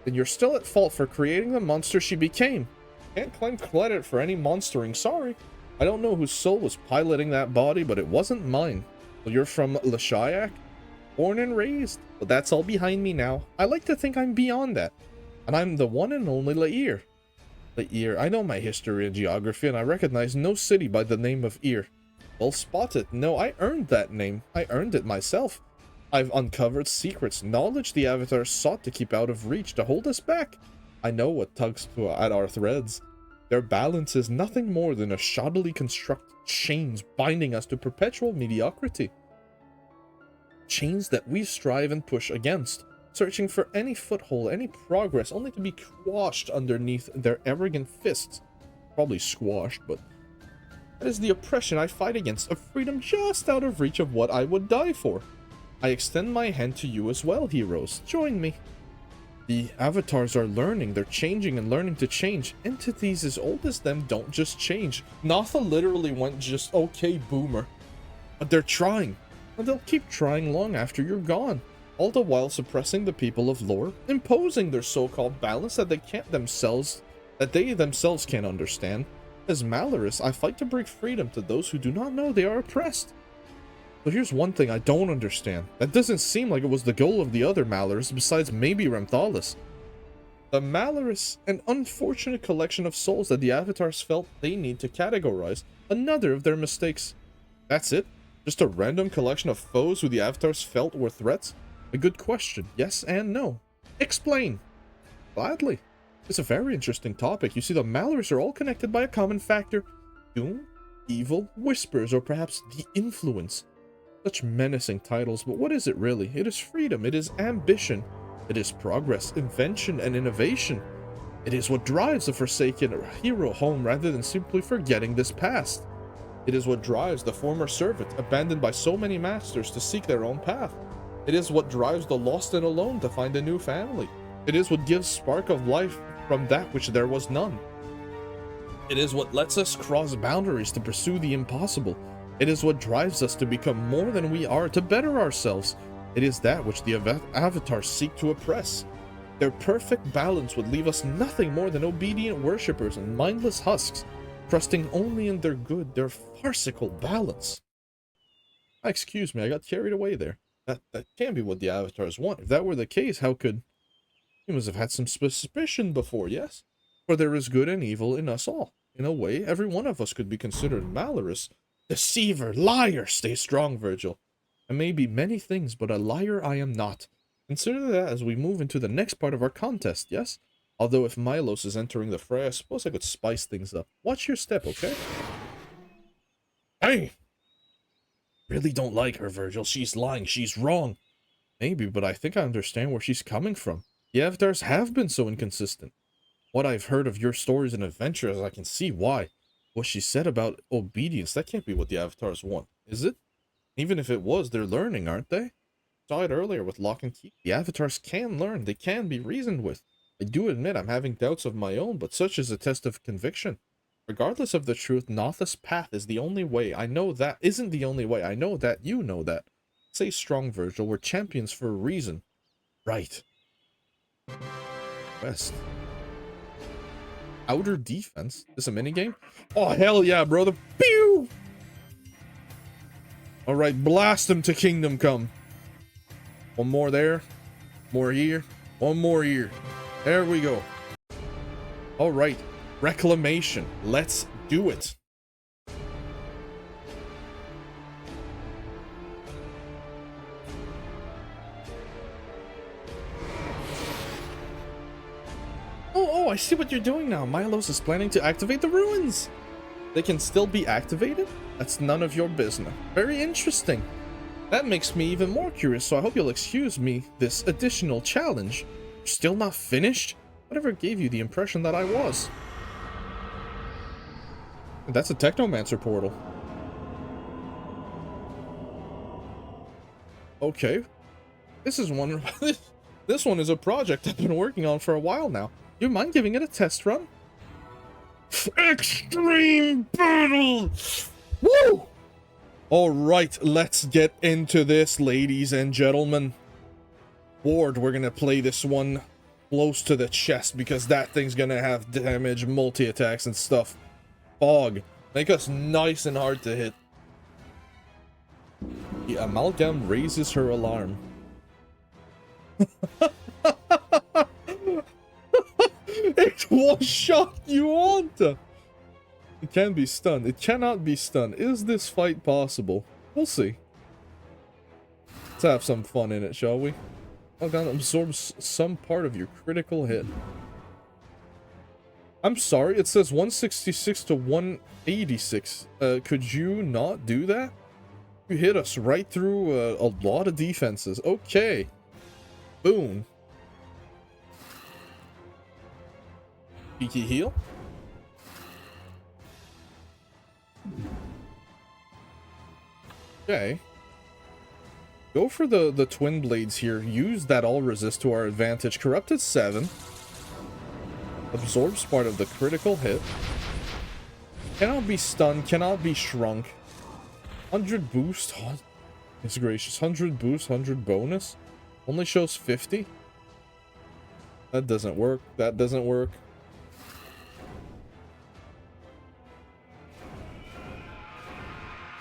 Then you're still at fault for creating the monster she became. Can't claim credit for any monstering, sorry. I don't know whose soul was piloting that body, but it wasn't mine. Well, you're from Lashayak? Born and raised? But that's all behind me now. I like to think I'm beyond that. And I'm the one and only Lair. Lair, I know my history and geography, and I recognize no city by the name of Ir. Well spotted. No, I earned that name. I earned it myself. I've uncovered secrets, knowledge the avatars sought to keep out of reach to hold us back. I know what tugs at our threads. Their balance is nothing more than a shoddily constructed chains binding us to perpetual mediocrity. Chains that we strive and push against, searching for any foothold, any progress, only to be quashed underneath their arrogant fists. Probably squashed, but that is the oppression I fight against, a freedom just out of reach of what I would die for. I extend my hand to you as well, heroes. Join me. The avatars are learning, they're changing and learning to change. Entities as old as them don't just change. NOTHA literally went just okay boomer. But they're trying, and they'll keep trying long after you're gone. All the while suppressing the people of lore, imposing their so-called balance that they themselves can't understand. As Maleurous, I fight to bring freedom to those who do not know they are oppressed. But here's one thing I don't understand. That doesn't seem like it was the goal of the other Maleurous, besides maybe Remphalis. The Maleurous, an unfortunate collection of souls that the avatars felt they need to categorize. Another of their mistakes. That's it? Just a random collection of foes who the avatars felt were threats? A good question, yes and no. Explain. Gladly. It's a very interesting topic. You see, the Maleurous are all connected by a common factor. Doom, evil, whispers, or perhaps the influence. Such menacing titles, but what is it really? It is freedom, it is ambition, it is progress, invention, and innovation. It is what drives a forsaken hero home rather than simply forgetting this past. It is what drives the former servant, abandoned by so many masters, to seek their own path. It is what drives the lost and alone to find a new family. It is what gives spark of life from that which there was none. It is what lets us cross boundaries to pursue the impossible. It is what drives us to become more than we are, to better ourselves. It is that which the avatars seek to oppress. Their perfect balance would leave us nothing more than obedient worshippers and mindless husks, trusting only in their good, their farcical balance. Excuse me, I got carried away there. That can't be what the avatars want. If that were the case, how could... You must have had some suspicion before, yes? For there is good and evil in us all. In a way, every one of us could be considered Maleurous. Deceiver, liar, stay strong, Virgil. I may be many things, but a liar I am not. Consider that as we move into the next part of our contest, yes? Although if Myalos is entering the fray, I suppose I could spice things up. Watch your step, okay? Hey! Really don't like her, Virgil. She's lying, she's wrong. Maybe, but I think I understand where she's coming from. The avatars have been so inconsistent. What I've heard of your stories and adventures, I can see why. What she said about obedience, that can't be what the avatars want, is it? Even if it was, they're learning, aren't they? Saw it earlier with Lock and Key. The avatars can learn, they can be reasoned with. I do admit I'm having doubts of my own, but such is a test of conviction. Regardless of the truth, NOTHA's path is the only way. I know that isn't the only way. I know that, you know that. Say strong, Virgil, we're champions for a reason. Right. West. Outer defense? This a minigame? Oh, hell yeah, brother. Pew! Alright, blast him to kingdom come. One more there. More here. One more here. There we go. Alright. Reclamation. Let's do it. Oh, I see what you're doing now. Myalos is planning to activate the ruins. They can still be activated? That's none of your business. Very interesting. That makes me even more curious, so I hope you'll excuse me this additional challenge. You're still not finished? Whatever gave you the impression that I was? That's a Technomancer portal. Okay. This is one... This one is a project I've been working on for a while now. You mind giving it a test run? Extreme battle! Woo! Alright, let's get into this, ladies and gentlemen. Ward, we're gonna play this one close to the chest because that thing's gonna have damage, multi-attacks and stuff. Fog. Make us nice and hard to hit. The amalgam raises her alarm. It one-shot Yuanta! It can be stunned. It cannot be stunned. Is this fight possible? We'll see. Let's have some fun in it, shall we? Oh god, absorbs some part of your critical hit. I'm sorry, it says 166 to 186. Could you not do that? You hit us right through a lot of defenses. Okay. Boom. Peaky heal. Okay. Go for the twin blades here. Use that all resist to our advantage. Corrupted 7. Absorbs part of the critical hit. Cannot be stunned. Cannot be shrunk. 100 boost. Oh, it's gracious. 100 boost. 100 bonus. Only shows 50. That doesn't work. That doesn't work.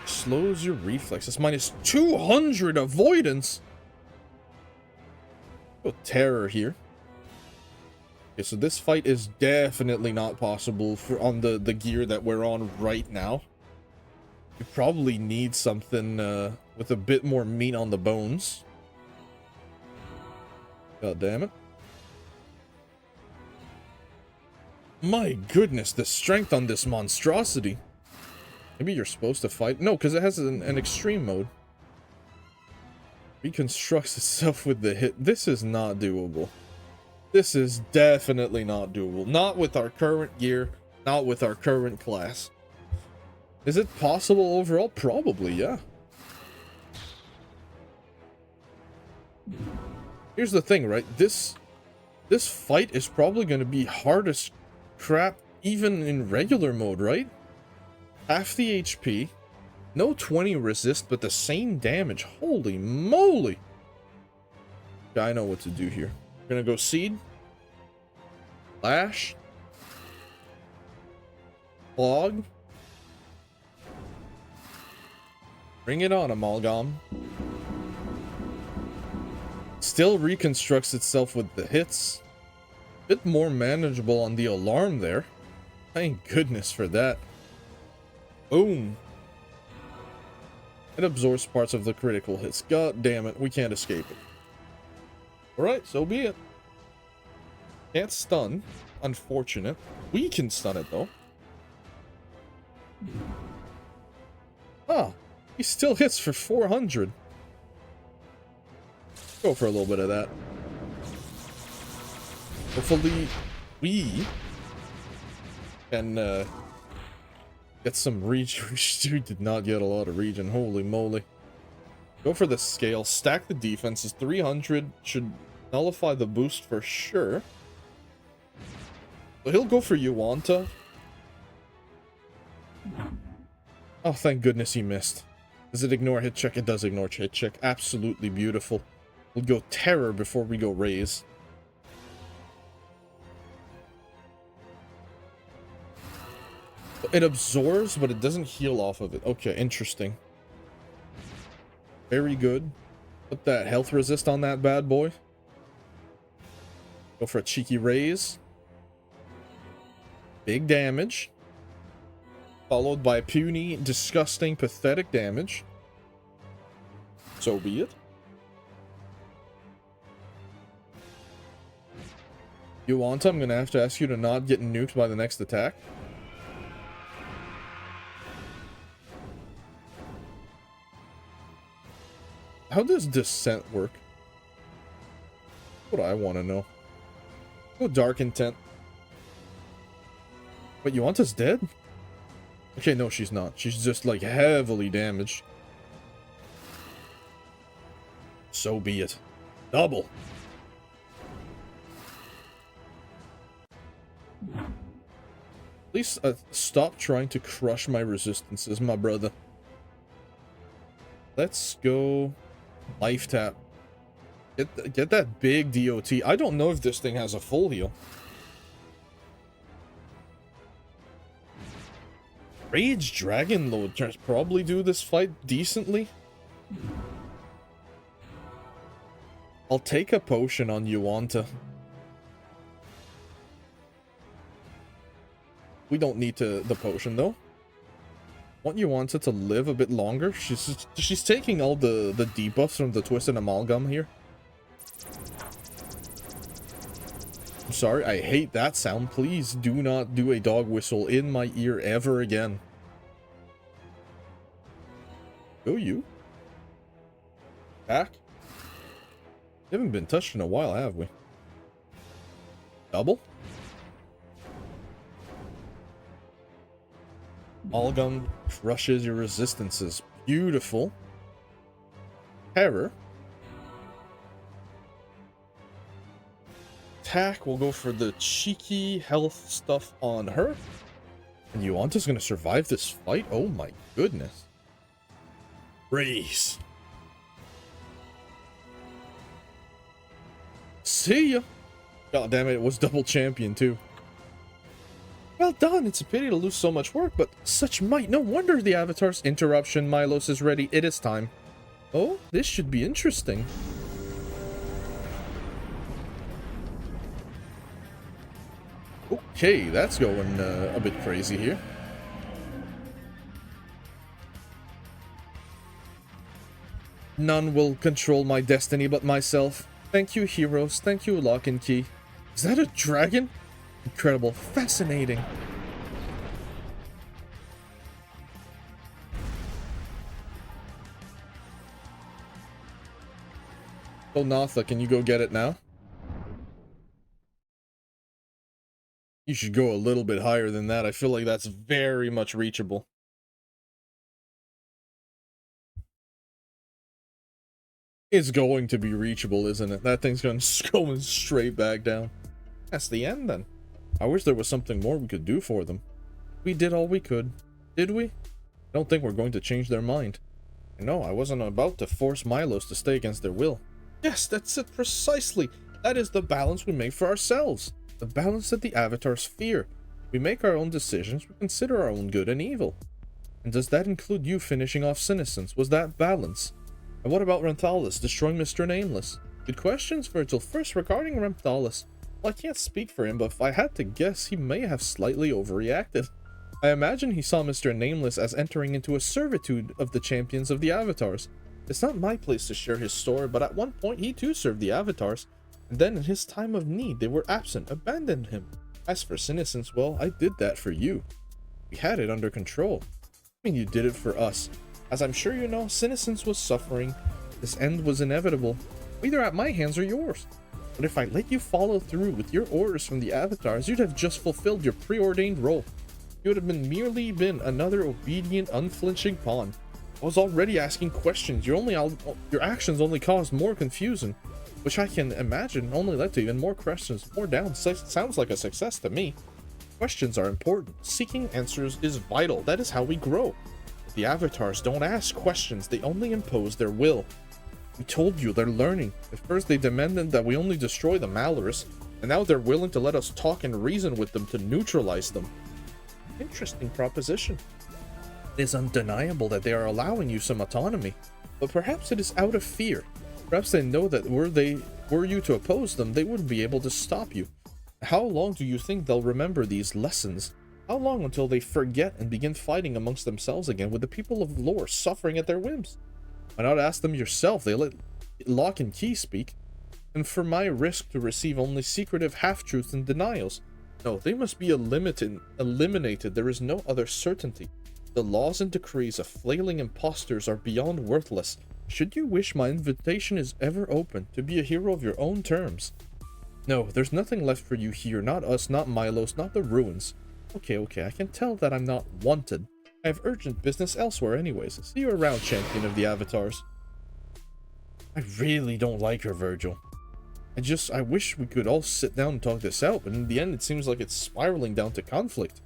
Slows your reflexes. Minus 200 avoidance. Oh, terror here. Okay, so this fight is definitely not possible on the gear that we're on right now. You probably need something with a bit more meat on the bones. God damn it. My goodness, the strength on this monstrosity. Maybe you're supposed to fight. No, because it has an extreme mode. Reconstructs itself with the hit. This is not doable. This is definitely not doable. Not with our current gear. Not with our current class. Is it possible overall? Probably, yeah. Here's the thing, right? This fight is probably going to be hard as crap even in regular mode, right? Half the HP, no 20 resist, but the same damage. Holy moly! Yeah, I know what to do here. We're gonna go Seed, Lash, Clog. Bring it on, Amalgam. Still reconstructs itself with the hits. Bit more manageable on the alarm there. Thank goodness for that. Boom. It absorbs parts of the critical hits. God damn it, we can't escape it. Alright, so be it. Can't stun. Unfortunate. We can stun it, though. Ah, he still hits for 400. Go for a little bit of that. Hopefully, we can, get some regen. We did not get a lot of regen. Holy moly. Go for the scale. Stack the defenses. 300 should nullify the boost for sure. So he'll go for Yuanta. Oh, thank goodness he missed. Does it ignore hit check? It does ignore hit check. Absolutely beautiful. We'll go Terror before we go Raise. It absorbs, but it doesn't heal off of it. Okay, interesting. Very good. Put that health resist on that bad boy. Go for a cheeky Raise. Big damage. Followed by puny, disgusting, pathetic damage. So be it. Yuanta, I'm gonna have to ask you to not get nuked by the next attack. How does Descent work? What do I want to know. Oh, Dark Intent. Wait, Yuanta's dead? Okay, no, she's not. She's just, like, heavily damaged. So be it. Double. Please stop trying to crush my resistances, my brother. Let's go life tap. Get that big DOT. I don't know if this thing has a full heal. Rage Dragon Load can probably do this fight decently. I'll take a potion on Yuanta. We don't need the potion though. Want Yuanta to live a bit longer. She's taking all the debuffs from the Twisted Amalgam here. I'm sorry, I hate that sound. Please do not do a dog whistle in my ear ever again. Go you. Back. We haven't been touched in a while, have we? Double. Amalgam crushes your resistances. Beautiful. Terror. Attack. We'll go for the cheeky health stuff on her. And Yuanta's gonna survive this fight? Oh my goodness. Raise. See ya. God damn it, it was double champion too. Well done. It's a pity to lose so much work, but such might. No wonder the Avatar's interruption. Myalos is ready. It is time. Oh, this should be interesting. Okay, that's going a bit crazy here. None will control my destiny but myself. Thank you, heroes. Thank you, Lock and Key. Is that a dragon? Incredible. Fascinating. Oh, NOTHA, can you go get it now? You should go a little bit higher than that. I feel like that's very much reachable. It's going to be reachable, isn't it? That thing's going straight back down. That's the end, then. I wish there was something more we could do for them. We did all we could. Did we? I don't think we're going to change their mind. No, I wasn't about to force Myalos to stay against their will. Yes, that's it precisely. That is the balance we make for ourselves. The balance that the Avatars fear. We make our own decisions, we consider our own good and evil. And does that include you finishing off Senescence? Was that balance? And what about Renthalis destroying Mr. Nameless? Good questions, Virgil. First, regarding Renthalis. Well, I can't speak for him, but if I had to guess, he may have slightly overreacted. I imagine he saw Mr. Nameless as entering into a servitude of the champions of the Avatars. It's not my place to share his story, but at one point he too served the Avatars. And then in his time of need, they were absent, abandoned him. As for Senescence, well, I did that for you. We had it under control. I mean, you did it for us. As I'm sure you know, Senescence was suffering. This end was inevitable, either at my hands or yours. But if I let you follow through with your orders from the Avatars, you'd have just fulfilled your preordained role. You would have merely been another obedient, unflinching pawn. I was already asking questions. Your actions only caused more confusion, which I can imagine only led to even more questions, more doubts. Sounds like a success to me. Questions are important. Seeking answers is vital. That is how we grow. The Avatars don't ask questions, they only impose their will. We told you they're learning. At first they demanded that we only destroy the Maleurous, and now they're willing to let us talk and reason with them to neutralize them. Interesting proposition. It is undeniable that they are allowing you some autonomy, but perhaps it is out of fear. Perhaps they know that were you to oppose them, they wouldn't be able to stop you. How long do you think they'll remember these lessons? How long until they forget and begin fighting amongst themselves again with the people of lore suffering at their whims? Why not ask them yourself? They let Lock and Key speak. And for my risk to receive only secretive half-truths and denials. No, they must be eliminated. There is no other certainty. The laws and decrees of flailing impostors are beyond worthless. Should you wish, my invitation is ever open to be a hero of your own terms. No, there's nothing left for you here. Not us, not Myalos, not the ruins. Okay, I can tell that I'm not wanted. I have urgent business elsewhere anyways. See you around, champion of the Avatars. I really don't like her, Virgil. I wish we could all sit down and talk this out, but in the end it seems like it's spiraling down to conflict.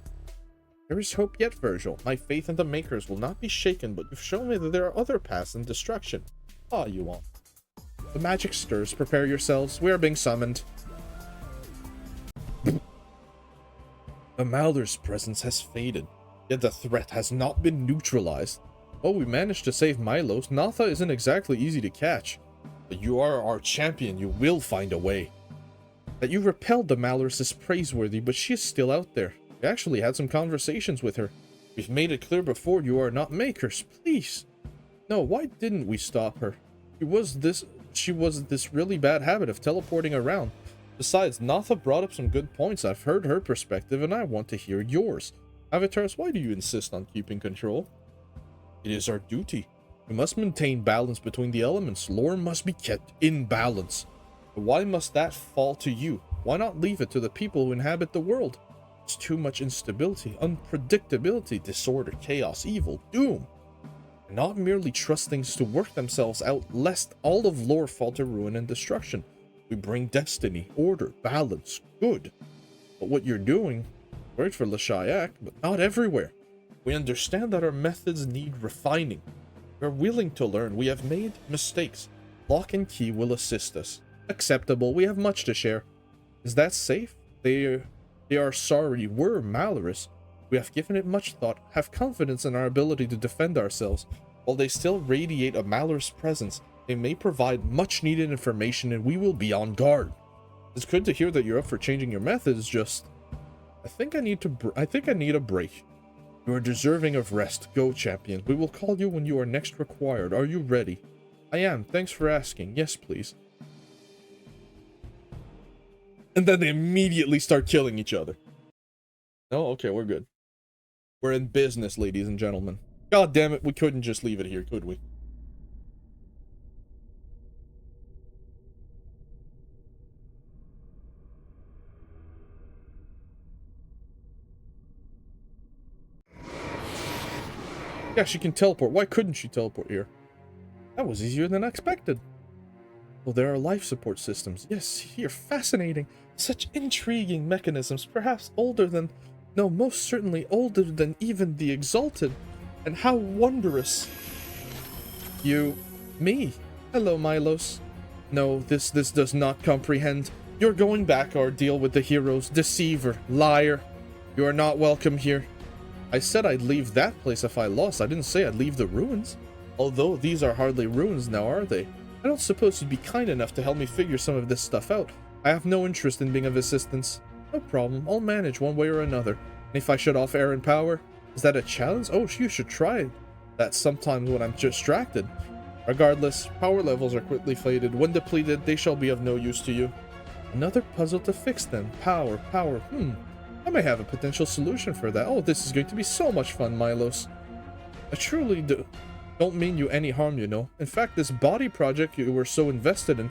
There is hope yet, Virgil. My faith in the Makers will not be shaken, but you've shown me that there are other paths than destruction. Ah, you all. The magic stirs. Prepare yourselves. We are being summoned. The Maleurous presence has faded, yet the threat has not been neutralized. Oh, we managed to save Myalos. NOTHA isn't exactly easy to catch. But you are our champion. You will find a way. That you repelled the Maleurous is praiseworthy, but she is still out there. We actually had some conversations with her. We've made it clear before you are not Makers. Please. No, why didn't we stop her? She was this really bad habit of teleporting around. Besides, NOTHA brought up some good points. I've heard her perspective and I want to hear yours. Avatars, why do you insist on keeping control? It is our duty. We must maintain balance between the elements. Lore must be kept in balance. But why must that fall to you? Why not leave it to the people who inhabit the world? It's too much instability, unpredictability, disorder, chaos, evil, doom. And not merely trust things to work themselves out, lest all of lore fall to ruin and destruction. We bring destiny, order, balance, good. But what you're doing, great for Lashayak, but not everywhere. We understand that our methods need refining. We're willing to learn. We have made mistakes. Lock and Key will assist us. Acceptable. We have much to share. Is that safe? They are sorry. We're Maleurous. We have given it much thought, have confidence in our ability to defend ourselves. While they still radiate a Maleurous presence, they may provide much needed information and we will be on guard. It's good to hear that you're up for changing your methods, just... I think I need a break. You are deserving of rest. Go, champion. We will call you when you are next required. Are you ready? I am. Thanks for asking. Yes, please. And then they immediately start killing each other. Oh, okay, we're good. We're in business, ladies and gentlemen. God damn it, we couldn't just leave it here, could we? Yeah, she can teleport. Why couldn't she teleport here? That was easier than expected. Well, there are life support systems. Yes, here. Fascinating. Such intriguing mechanisms. Perhaps older than... No, most certainly older than even the Exalted. And how wondrous. You... Me. Hello, Myalos. No, this does not comprehend. You're going back our deal with the heroes. Deceiver. Liar. You are not welcome here. I said I'd leave that place if I lost. I didn't say I'd leave the ruins. Although these are hardly ruins now, are they? I don't suppose you'd be kind enough to help me figure some of this stuff out. I have no interest in being of assistance. No problem. I'll manage one way or another. And if I shut off air and power, is that a challenge? Oh, you should try that sometimes when I'm distracted. Regardless, power levels are quickly faded. When depleted, they shall be of no use to you. Another puzzle to fix then. Power. I may have a potential solution for that. Oh, this is going to be so much fun, Myalos. I truly don't mean you any harm, you know. In fact, this body project you were so invested in,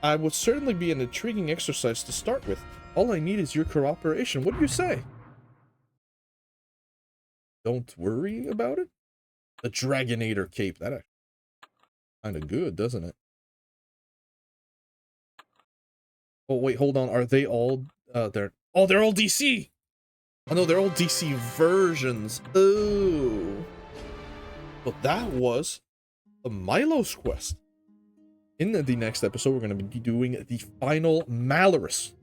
I would certainly be an intriguing exercise to start with. All I need is your cooperation. What do you say? Don't worry about it? The Dragonator cape. That kind of good, doesn't it? Oh, wait, hold on. Are they all... they're all DC! Oh, no, they're all DC versions. Oh. But that was the Myalos quest. In the next episode, we're going to be doing the final Maleurous.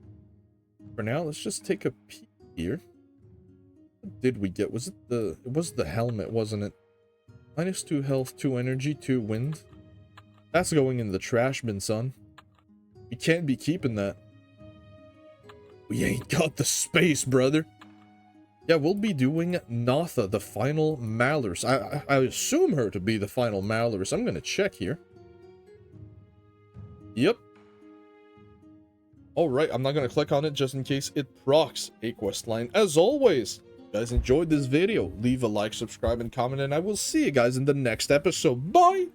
For now, let's just take a peek here. What did we get? Was it the... It was the helmet, wasn't it? -2 health, 2 energy, 2 wind. That's going in the trash bin, son. We can't be keeping that. We ain't got the space, brother. Yeah, we'll be doing NOTHA, the final Maleurous. I assume her to be the final Maleurous. I'm gonna check here. Yep. Alright, I'm not gonna click on it just in case it procs a quest line. As always, if you guys enjoyed this video, leave a like, subscribe, and comment, and I will see you guys in the next episode. Bye!